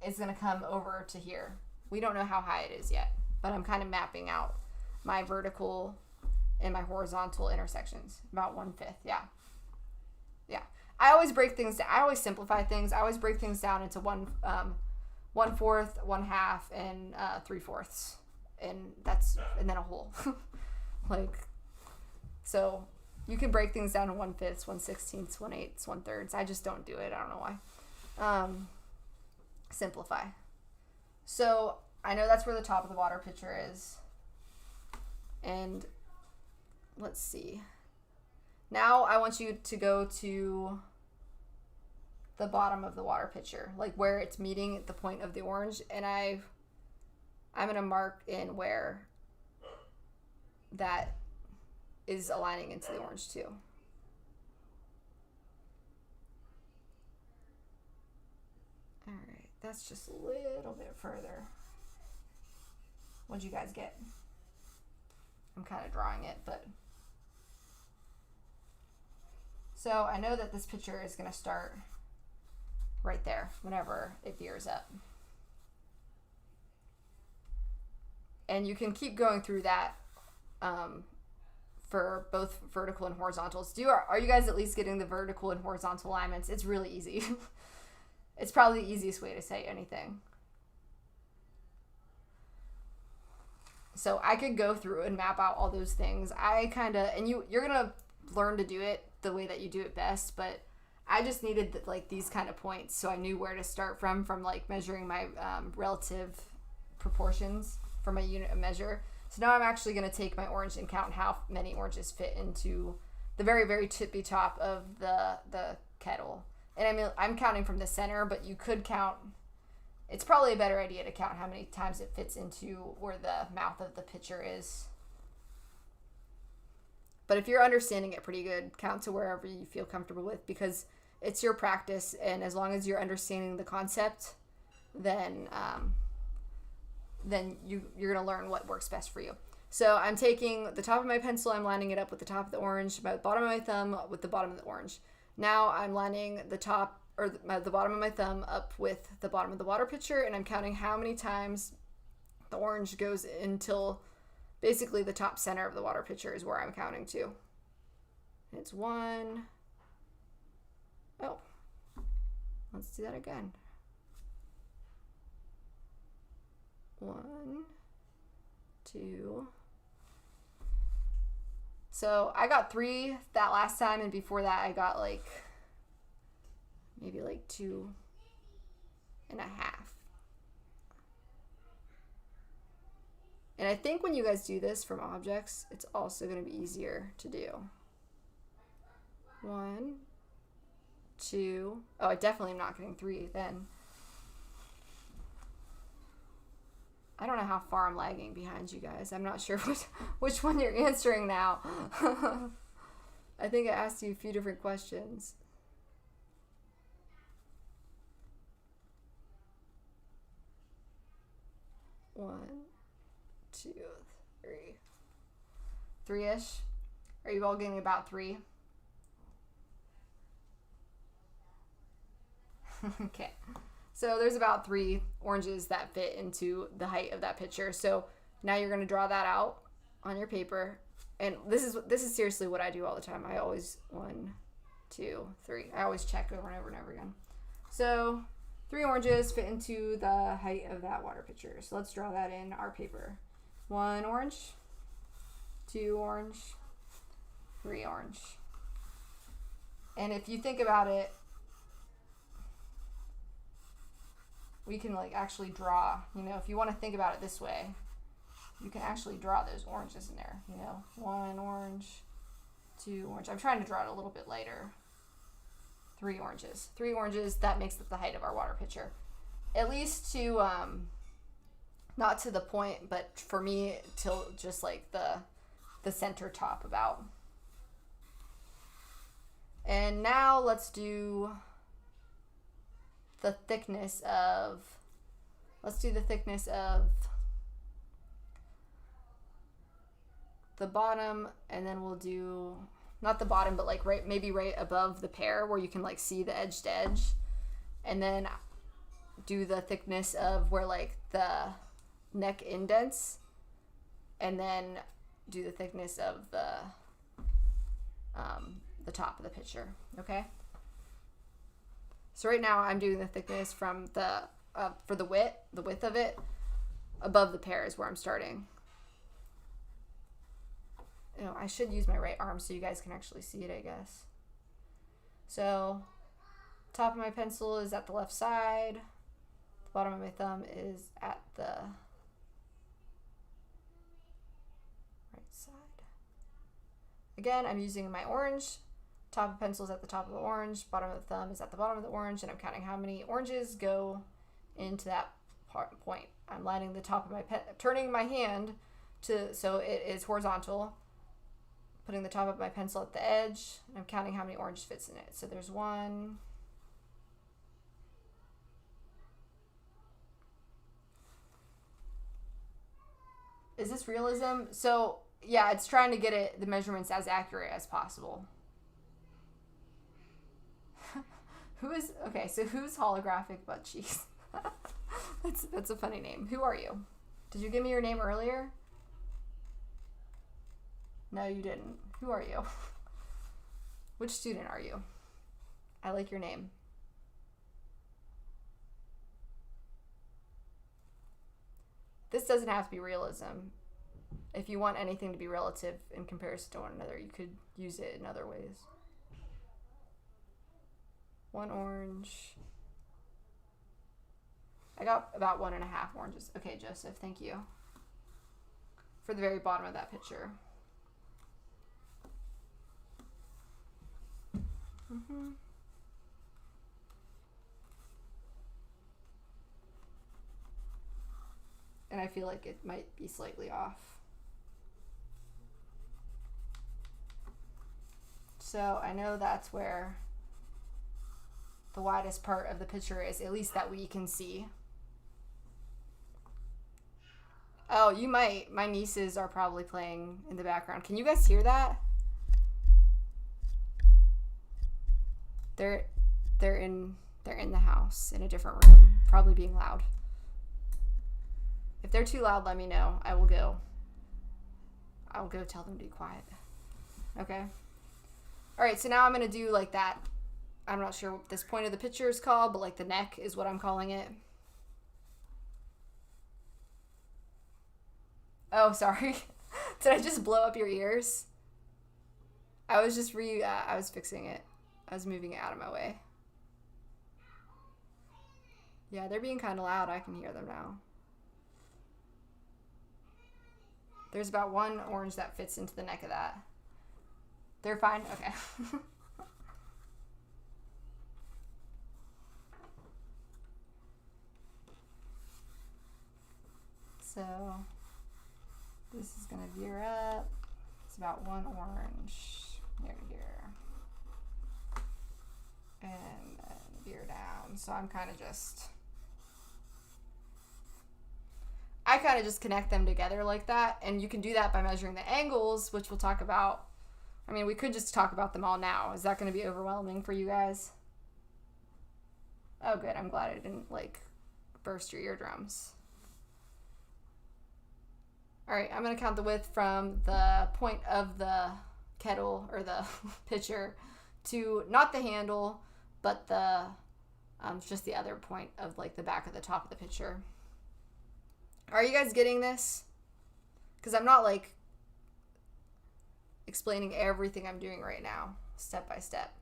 [SPEAKER 1] is going to come over to here. We don't know how high it is yet, but I'm kind of mapping out my vertical and my horizontal intersections. About 1/5, yeah. Yeah. I always break things down. I always simplify things. I always break things down into 1/4, 1/2, and 3/4, and then a whole. Like, so you can break things down to 1/5, 1/16, 1/8, 1/3. I just don't do it. I don't know why. Simplify. So I know that's where the top of the water pitcher is, and let's see. Now I want you to go to the bottom of the water pitcher, like where it's meeting at the point of the orange, and I'm going to mark in where that is aligning into the orange too. All right, that's just a little bit further. What'd you guys get? I'm kind of drawing it, but... So I know that this picture is going to start right there whenever it veers up. And you can keep going through that for both vertical and horizontals. Are you guys at least getting the vertical and horizontal alignments? It's really easy. It's probably the easiest way to say anything. So I could go through and map out all those things. And you're going to learn to do it the way that you do it best, but I just needed like these kind of points so I knew where to start from like measuring my relative proportions for my unit of measure. So now I'm actually going to take my orange and count how many oranges fit into the very, very tippy top of the kettle. And I mean, I'm counting from the center, but you could count. It's probably a better idea to count how many times it fits into where the mouth of the pitcher is. But if you're understanding it pretty good, count to wherever you feel comfortable with, because it's your practice, and as long as you're understanding the concept, then you're going to learn what works best for you. So I'm taking the top of my pencil, I'm lining it up with the top of the orange, my bottom of my thumb with the bottom of the orange. Now I'm lining the top or the bottom of my thumb up with the bottom of the water pitcher, and I'm counting how many times the orange goes until basically the top center of the water pitcher is where I'm counting to. It's 1. Oh, let's do that again. 1, 2. So I got 3 that last time, and before that I got maybe 2.5. And I think when you guys do this from objects, it's also going to be easier to do. 1, 2. Oh, I definitely am not getting 3 then. I don't know how far I'm lagging behind you guys. I'm not sure which one you're answering now. I think I asked you a few different questions. One, 2, 3. 3-ish. Are you all getting about 3? Okay. So there's about 3 oranges that fit into the height of that pitcher. So now you're going to draw that out on your paper. And this is seriously what I do all the time. I always 1, 2, 3. I always check over and over and over again. So 3 oranges fit into the height of that water pitcher. So let's draw that in our paper. 1 orange, 2 orange, 3 orange. And if you think about it, we can actually draw, if you want to think about it this way, you can actually draw those oranges in there, 1 orange, 2 orange. I'm trying to draw it a little bit lighter. 3 oranges. 3 oranges, that makes up the height of our water pitcher. At least to, not to the point, but for me, till just the center top about. And now let's do the thickness of, the bottom, and then we'll do, not the bottom, but maybe right above the pear where you can see the edge to edge, and then do the thickness of where the neck indents, and then do the thickness of the top of the pitcher. Okay. So right now I'm doing the thickness from for the width of it above the pear is where I'm starting. I should use my right arm so you guys can actually see it, I guess. So top of my pencil is at the left side. The bottom of my thumb is at the right side. Again, I'm using my orange. Top of pencil is at the top of the orange, bottom of the thumb is at the bottom of the orange, and I'm counting how many oranges go into that point. I'm lining the top of my pen, turning my hand so it is horizontal, putting the top of my pencil at the edge, and I'm counting how many oranges fits in it. So there's 1. Is this realism? So yeah, it's trying to get the measurements as accurate as possible. Who's holographic butt cheeks? That's a funny name. Who are you? Did you give me your name earlier? No, you didn't. Who are you? Which student are you? I like your name. This doesn't have to be realism. If you want anything to be relative in comparison to one another, you could use it in other ways. 1 orange. I got about 1.5 oranges. Okay, Joseph, thank you. For the very bottom of that picture. And I feel like it might be slightly off. So I know that's where the widest part of the picture is, at least that we can see. Oh, you might. My nieces are probably playing in the background. Can you guys hear that? They're in the house in a different room, probably being loud. If they're too loud, let me know. I will go tell them to be quiet. Okay. All right, so now I'm going to do like that. I'm not sure what this point of the picture is called, but like the neck is what I'm calling it. Oh, sorry. Did I just blow up your ears? I was just I was fixing it. I was moving it out of my way. Yeah, they're being kind of loud. I can hear them now. There's about 1 orange that fits into the neck of that. They're fine? Okay. So this is going to veer up. It's about 1 orange near here. And then veer down. So I kind of just connect them together like that. And you can do that by measuring the angles, which we'll talk about. I mean, we could just talk about them all now. Is that going to be overwhelming for you guys? Oh, good. I'm glad I didn't, burst your eardrums. All right, I'm going to count the width from the point of the kettle or the pitcher to not the handle, but the just the other point of the back of the top of the pitcher. Are you guys getting this? Because I'm not explaining everything I'm doing right now, step by step,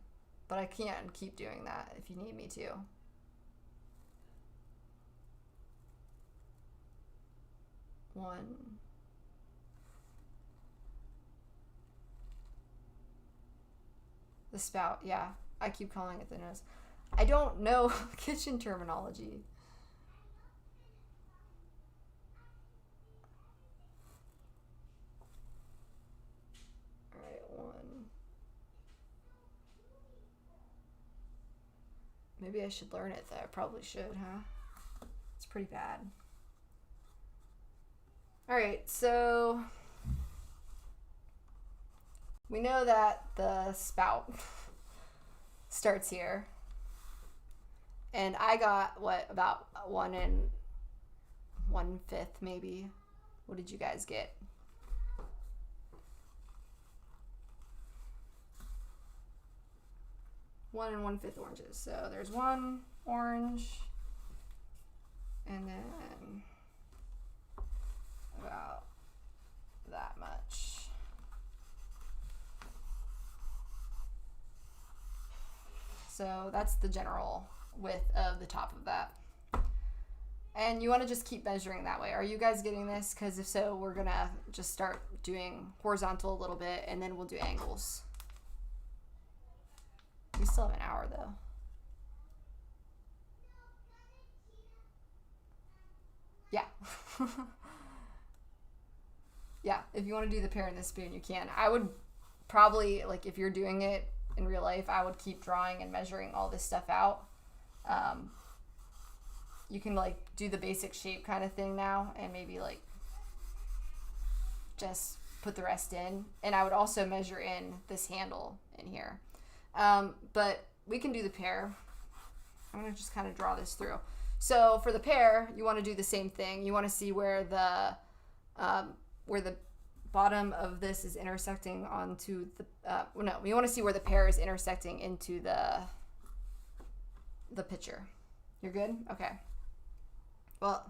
[SPEAKER 1] but I can keep doing that if you need me to. One. The spout, yeah. I keep calling it the nose. I don't know kitchen terminology. Alright, 1. Maybe I should learn it though. I probably should, huh? It's pretty bad. Alright, so we know that the spout starts here. And I got, about 1 1/5 maybe. What did you guys get? One and 1/5 oranges. So there's 1 orange, and then about that much. So that's the general width of the top of that. And you want to just keep measuring that way. Are you guys getting this? Because if so, we're going to just start doing horizontal a little bit, and then we'll do angles. We still have an hour though. Yeah. Yeah, if you want to do the pear and the spoon, you can. I would probably, like, if you're doing it in real life, I would keep drawing and measuring all this stuff out. You can, like, do the basic shape kind of thing now and maybe, like, just put the rest in. And I would also measure in this handle in here. But we can do the pear. I'm going to just kind of draw this through. So for the pear, you want to do the same thing. You want to see where the bottom of this is intersecting onto the, no, we want to see where the pear is intersecting into the picture. You're good? Okay. Well,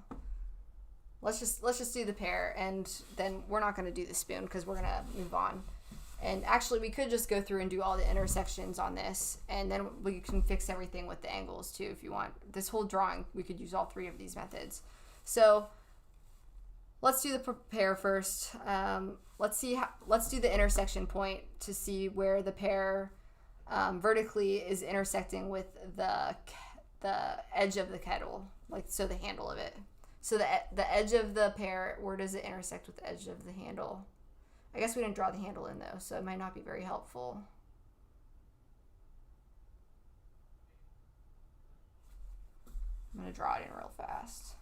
[SPEAKER 1] let's just do the pear, and then we're not going to do the spoon because we're going to move on. And actually, we could just go through and do all the intersections on this, and then we can fix everything with the angles too if you want. This whole drawing, we could use all three of these methods. So let's do the pear first. Let's do the intersection point to see where the pear vertically is intersecting with the edge of the kettle, like, so the handle of it. So the edge of the pear, where does it intersect with the edge of the handle? I guess we didn't draw the handle in though, so it might not be very helpful. I'm gonna draw it in real fast.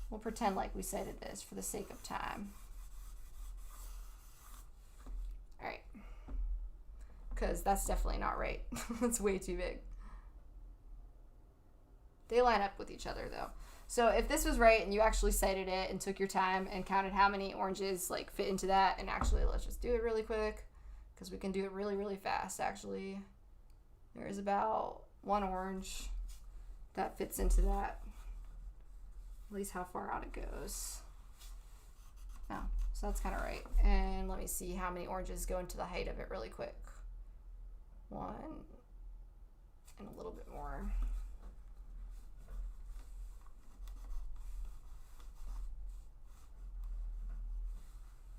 [SPEAKER 1] We'll pretend like we cited this for the sake of time. All right, because that's definitely not right. It's way too big. They line up with each other though. So if this was right and you actually cited it and took your time and counted how many oranges like fit into that, and actually let's just do it really quick because we can do it really, really fast. Actually, there is about 1 orange that fits into that. At least how far out it goes. Oh, so that's kind of right. And let me see how many oranges go into the height of it really quick. 1 and a little bit more.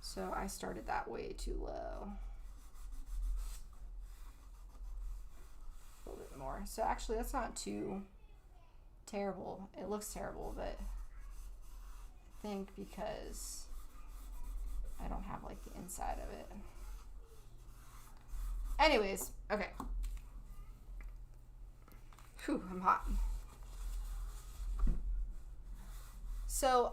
[SPEAKER 1] So I started that way too low. A little bit more. So actually that's not too terrible. It looks terrible, but I think because I don't have like the inside of it. Anyways, okay. Whew, I'm hot. So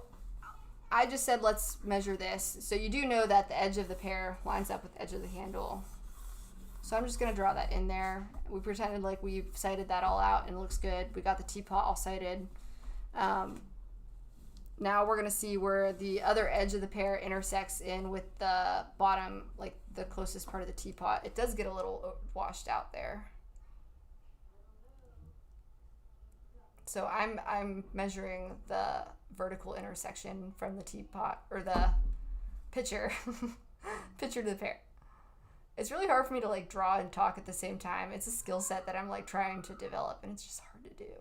[SPEAKER 1] I just said let's measure this. So you do know that the edge of the pear lines up with the edge of the handle. So I'm just going to draw that in there. We pretended like we've cited that all out and it looks good. We got the teapot all cited. Now we're going to see where the other edge of the pear intersects in with the bottom, like the closest part of the teapot. It does get a little washed out there. So I'm measuring the vertical intersection from the teapot, or the pitcher, pitcher to the pear. It's really hard for me to like draw and talk at the same time. It's a skill set that I'm like trying to develop, and it's just hard to do.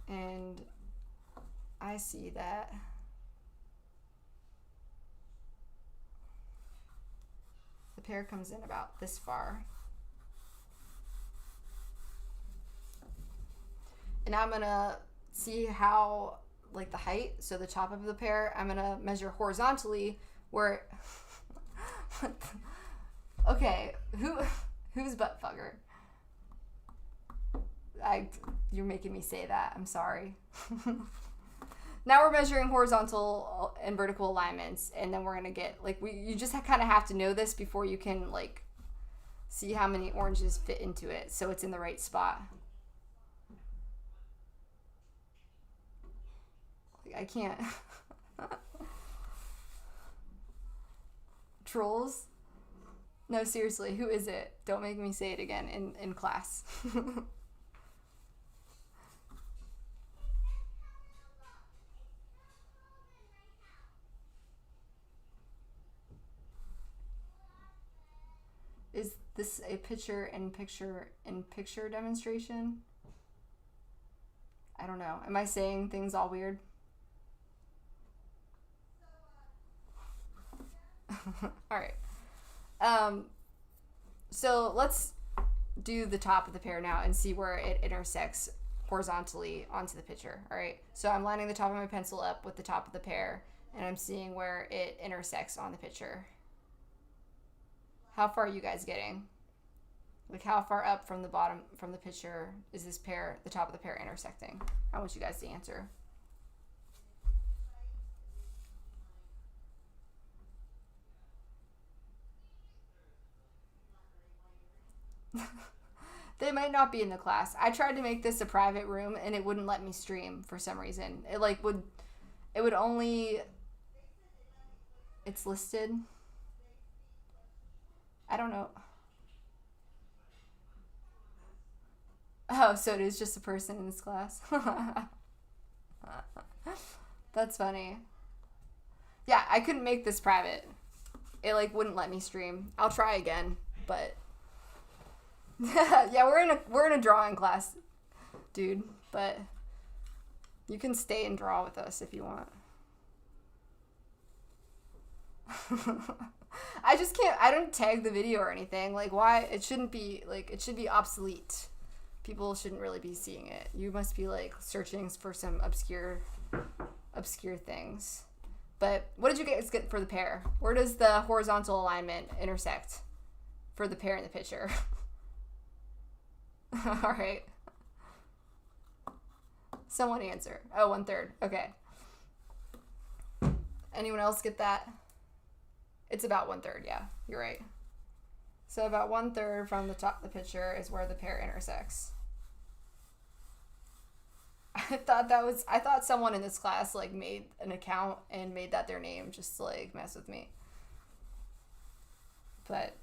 [SPEAKER 1] And I see that the pear comes in about this far. And I'm gonna see how, like, the height, so the top of the pear, I'm gonna measure horizontally where okay, who's butt fucker? You're making me say that. I'm sorry. Now we're measuring horizontal and vertical alignments, and then we're gonna get like you just kind of have to know this before you can like see how many oranges fit into it, so it's in the right spot. I can't. Trolls? No, seriously, who is it? Don't make me say it again in class. Is this a picture demonstration? I don't know. Am I saying things all weird? All right. So let's do the top of the pear now and see where it intersects horizontally onto the picture. All right. So I'm lining the top of my pencil up with the top of the pear, and I'm seeing where it intersects on the picture. How far are you guys getting? Like how far up from the bottom, from the picture, is this pear, the top of the pear intersecting? I want you guys to answer. They might not be in the class. I tried to make this a private room and it wouldn't let me stream for some reason. It would only, it's listed. I don't know. Oh, so it is just a person in this class. That's funny. Yeah, I couldn't make this private. It wouldn't let me stream. I'll try again, but yeah, we're in a drawing class, dude, but you can stay and draw with us if you want. I just can't, I don't tag the video or anything. Why? It shouldn't be, it should be obsolete. People shouldn't really be seeing it. You must be, searching for some obscure things. But what did you guys get for the pear? Where does the horizontal alignment intersect for the pear in the picture? All right. Someone answer. Oh, 1/3. Okay. Anyone else get that? It's about 1/3. Yeah, you're right. So about 1/3 from the top of the picture is where the pear intersects. I thought someone in this class made an account and made that their name just to mess with me. But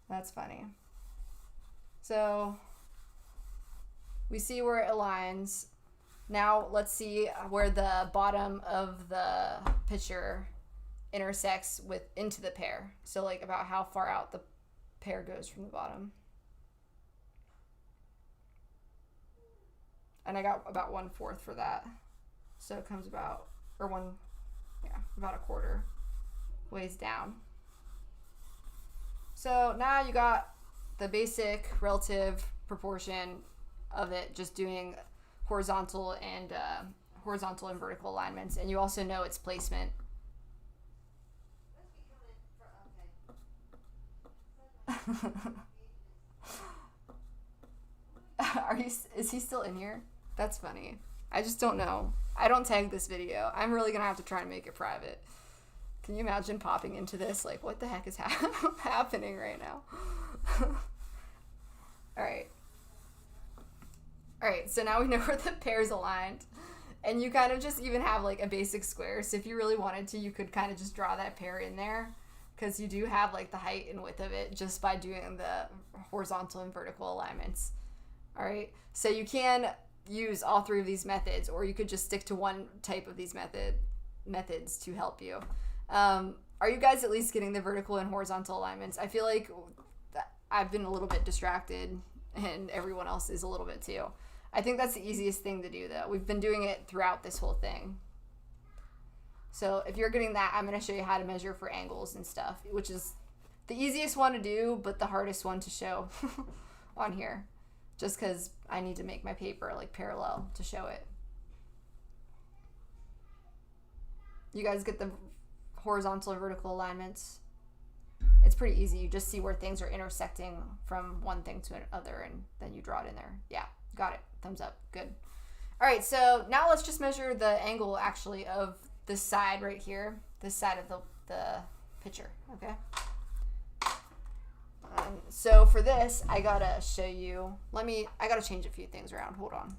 [SPEAKER 1] that's funny. So we see where it aligns. Now let's see where the bottom of the picture intersects into the pear. So about how far out the pear goes from the bottom. And I got about 1/4 for that. So it comes about a quarter ways down. So now you got the basic relative proportion of it, just doing horizontal and vertical alignments, and you also know its placement. Is he still in here? That's funny. I just don't know. I don't tag this video. I'm really gonna have to try and make it private. Can you imagine popping into this? What the heck is happening right now? Alright, so now we know where the pear's aligned. And you kind of just even have a basic square. So if you really wanted to, you could kind of just draw that pear in there. Because you do have the height and width of it just by doing the horizontal and vertical alignments. Alright, so you can use all 3 of these methods, or you could just stick to one type of these methods to help you. Are you guys at least getting the vertical and horizontal alignments? I feel like I've been a little bit distracted, and everyone else is a little bit too. I think that's the easiest thing to do, though. We've been doing it throughout this whole thing. So if you're getting that, I'm going to show you how to measure for angles and stuff, which is the easiest one to do, but the hardest one to show on here. Just because I need to make my paper parallel to show it. You guys get the horizontal and vertical alignments? It's pretty easy. You just see where things are intersecting from one thing to another, and then you draw it in there. Yeah, got it. Thumbs up. Good. All right, so now let's just measure the angle actually of this side right here, this side of the picture, okay? So for this, I gotta show you, I gotta change a few things around. Hold on.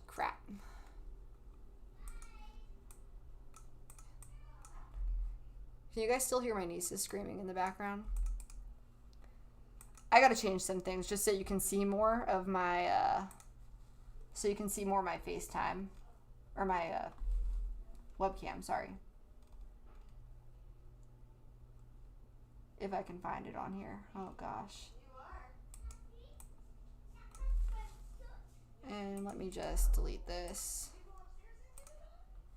[SPEAKER 1] Crap. Can you guys still hear my nieces screaming in the background? I gotta change some things just so you can see more of my, my FaceTime, or my webcam, sorry. If I can find it on here. Oh gosh. And let me just delete this.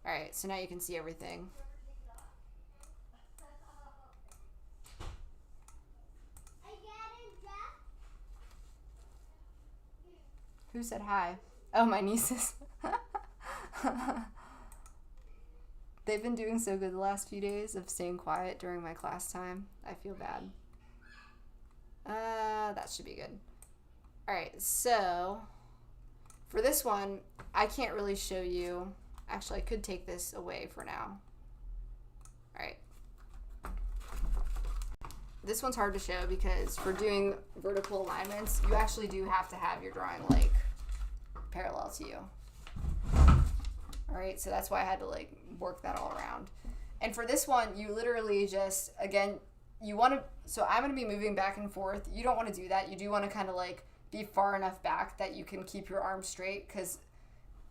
[SPEAKER 1] All right, so now you can see everything. Who said hi? Oh, my nieces. They've been doing so good the last few days of staying quiet during my class time. I feel bad. That should be good. All right, so for this one, I can't really show you. Actually, I could take this away for now. All right. This one's hard to show because for doing vertical alignments, you actually do have to have your drawing like parallel to you. All right, so that's why I had to like work that all around. And for this one, you literally just, again, you want to, so I'm going to be moving back and forth. You don't want to do that. You do want to kind of like be far enough back that you can keep your arms straight, because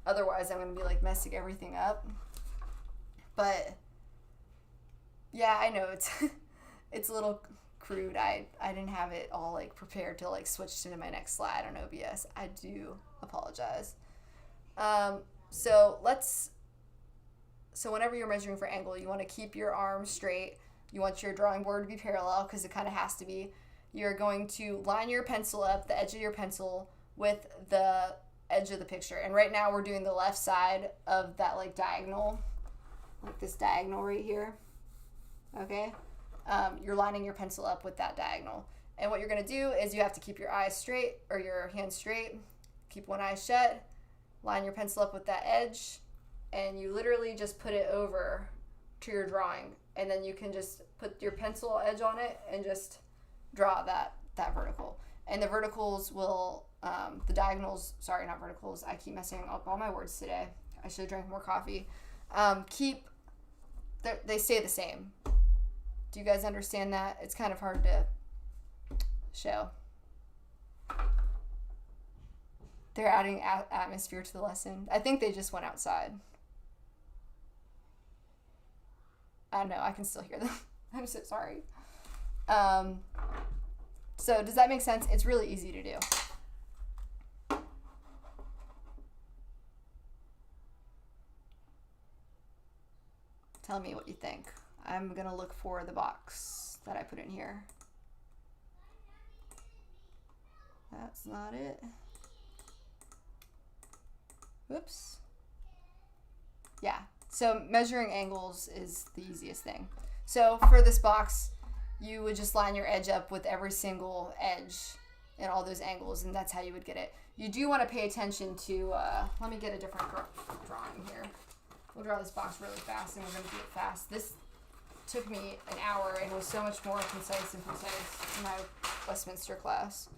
[SPEAKER 1] otherwise I'm going to be like messing everything up. But yeah, I know it's it's a little crude. I didn't have it all like prepared to like switch to my next slide on OBS. I do apologize. So whenever you're measuring for angle, you want to keep your arms straight. You want your drawing board to be parallel, because it kind of has to be. You're going to line your pencil up, the edge of your pencil, with the edge of the picture. And right now we're doing the left side of that like diagonal, like this diagonal right here. Okay? You're lining your pencil up with that diagonal. And what you're going to do is you have to keep your eyes straight, or your hands straight. Keep one eye shut. Line your pencil up with that edge. And you literally just put it over to your drawing. And then you can just put your pencil edge on it and just draw that vertical. And the verticals will, the diagonals, sorry, not verticals. I keep messing up all my words today. I should have drank more coffee. They stay the same. Do you guys understand that? It's kind of hard to show. They're adding atmosphere to the lesson. I think they just went outside. I don't know. I can still hear them. I'm so sorry. So does that make sense? It's really easy to do. Tell me what you think. I'm going to look for the box that I put in here. That's not it. Whoops. Yeah. So measuring angles is the easiest thing. So for this box, you would just line your edge up with every single edge and all those angles, and that's how you would get it. You do want to pay attention to, let me get a different drawing here. We'll draw this box really fast, and we're going to do it fast. This took me an hour and was so much more concise and precise in my Westminster class.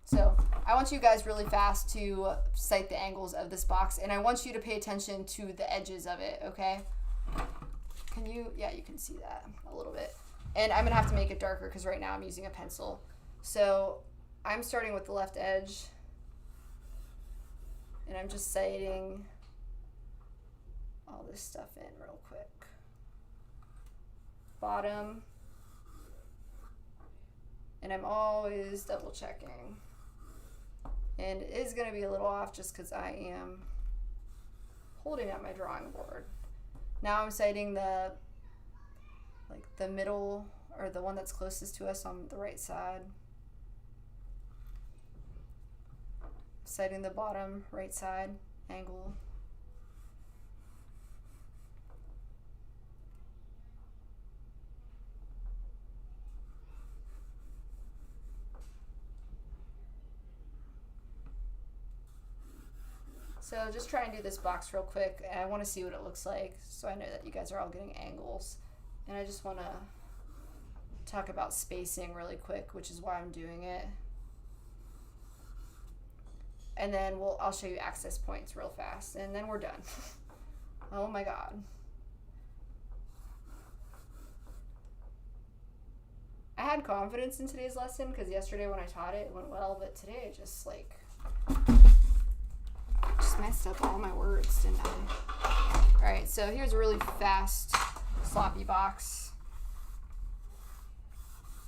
[SPEAKER 1] So I want you guys really fast to cite the angles of this box, and I want you to pay attention to the edges of it, okay? Can you, yeah, you can see that a little bit. And I'm gonna have to make it darker because right now I'm using a pencil. So I'm starting with the left edge, and I'm just citing all this stuff in real quick. Bottom, and I'm always double checking. And it is going to be a little off just because I am holding up my drawing board. Now I'm citing the middle, or the one that's closest to us on the right side. Citing the bottom right side angle. So just try and do this box real quick. And I want to see what it looks like, so I know that you guys are all getting angles. And I just want to talk about spacing really quick, which is why I'm doing it. And then I'll show you access points real fast, and then we're done. Oh my God. I had confidence in today's lesson because yesterday when I taught it, it went well, but today it just messed up all my words, didn't I? Alright, so here's a really fast, sloppy box.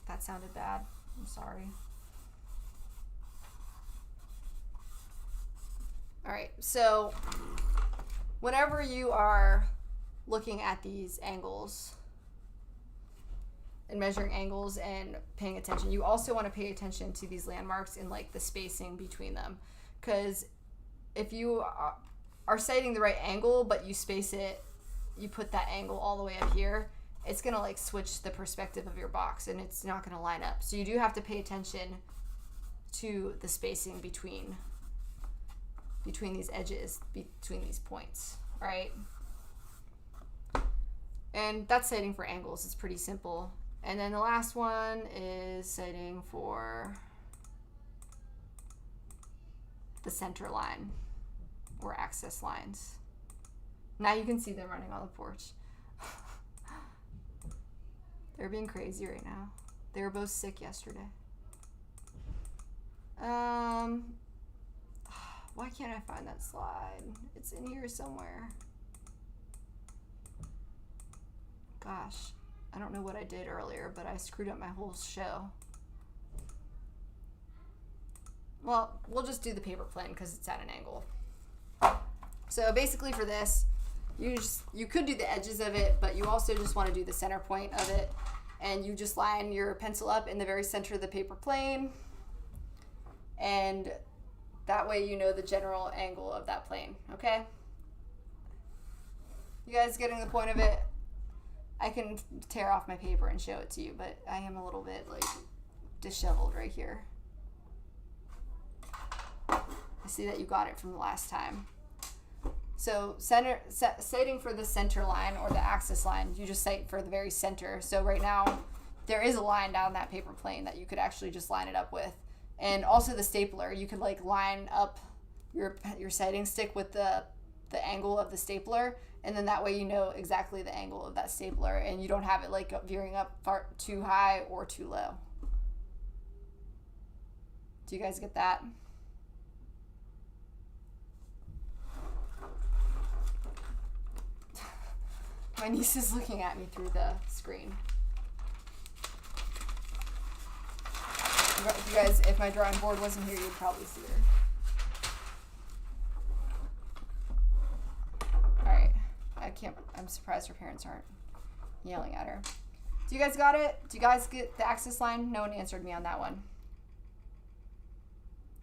[SPEAKER 1] That sounded bad. I'm sorry. All right, so whenever you are looking at these angles and measuring angles and paying attention, you also want to pay attention to these landmarks and like the spacing between them, because if you are sighting the right angle but you space it, you put that angle all the way up here, it's gonna like switch the perspective of your box and it's not gonna line up. So you do have to pay attention to the spacing between these edges, between these points, all right? And that's sighting for angles. It's pretty simple. And then the last one is sighting for the center line or axis lines. Now you can see them running on the porch. They're being crazy right now. They were both sick yesterday. Why can't I find that slide? It's in here somewhere. Gosh, I don't know what I did earlier, but I screwed up my whole show. Well, we'll just do the paper plane because it's at an angle. So basically for this, you could do the edges of it, but you also just want to do the center point of it. And you just line your pencil up in the very center of the paper plane. And that way you know the general angle of that plane, okay? You guys getting the point of it? I can tear off my paper and show it to you, but I am a little bit like disheveled right here. I see that you got it from the last time. So sighting for the center line or the axis line, you just sight for the very center. So right now there is a line down that paper plane that you could actually just line it up with. And also the stapler, you could like line up your sighting stick with the angle of the stapler, and then that way you know exactly the angle of that stapler and you don't have it like veering up far too high or too low. Do you guys get that? My niece is looking at me through the screen. You guys, if my drawing board wasn't here, you'd probably see her. Alright. I'm surprised her parents aren't yelling at her. Do you guys got it? Do you guys get the axis line? No one answered me on that one.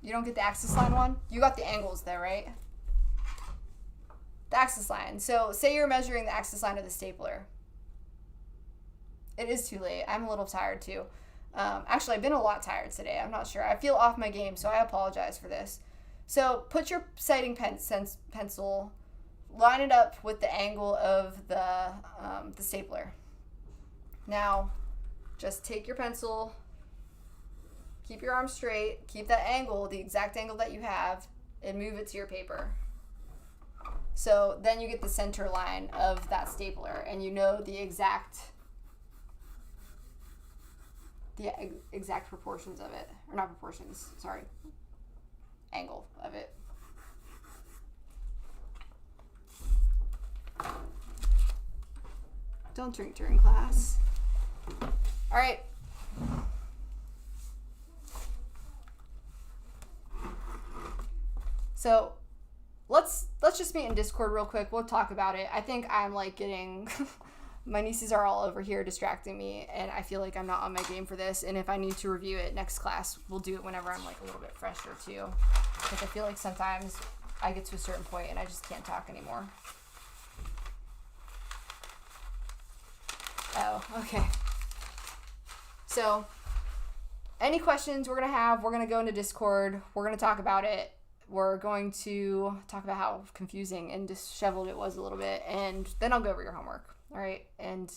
[SPEAKER 1] You don't get the axis line one? You got the angles there, right? The axis line. So say you're measuring the axis line of the stapler. It is too late. I'm a little tired too. Actually, I've been a lot tired today. I'm not sure. I feel off my game, so I apologize for this. So put your sighting pencil, line it up with the angle of the stapler. Now, just take your pencil, keep your arm straight, keep that angle, the exact angle that you have, and move it to your paper. So then you get the center line of that stapler, and you know the exact proportions of it. Or not proportions, sorry. Angle of it. Don't drink during class. All right. So let's just meet in Discord real quick. We'll talk about it. I think I'm like getting my nieces are all over here distracting me, and I feel like I'm not on my game for this. And if I need to review it next class, we'll do it whenever I'm like a little bit fresher too. Because I feel like sometimes I get to a certain point and I just can't talk anymore. Oh, okay. So, any questions we're going to go into Discord. We're going to talk about it. We're going to talk about how confusing and disheveled it was a little bit. And then I'll go over your homework. All right. And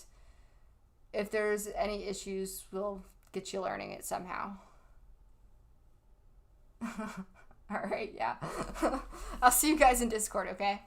[SPEAKER 1] if there's any issues, we'll get you learning it somehow. All right. Yeah. I'll see you guys in Discord, okay?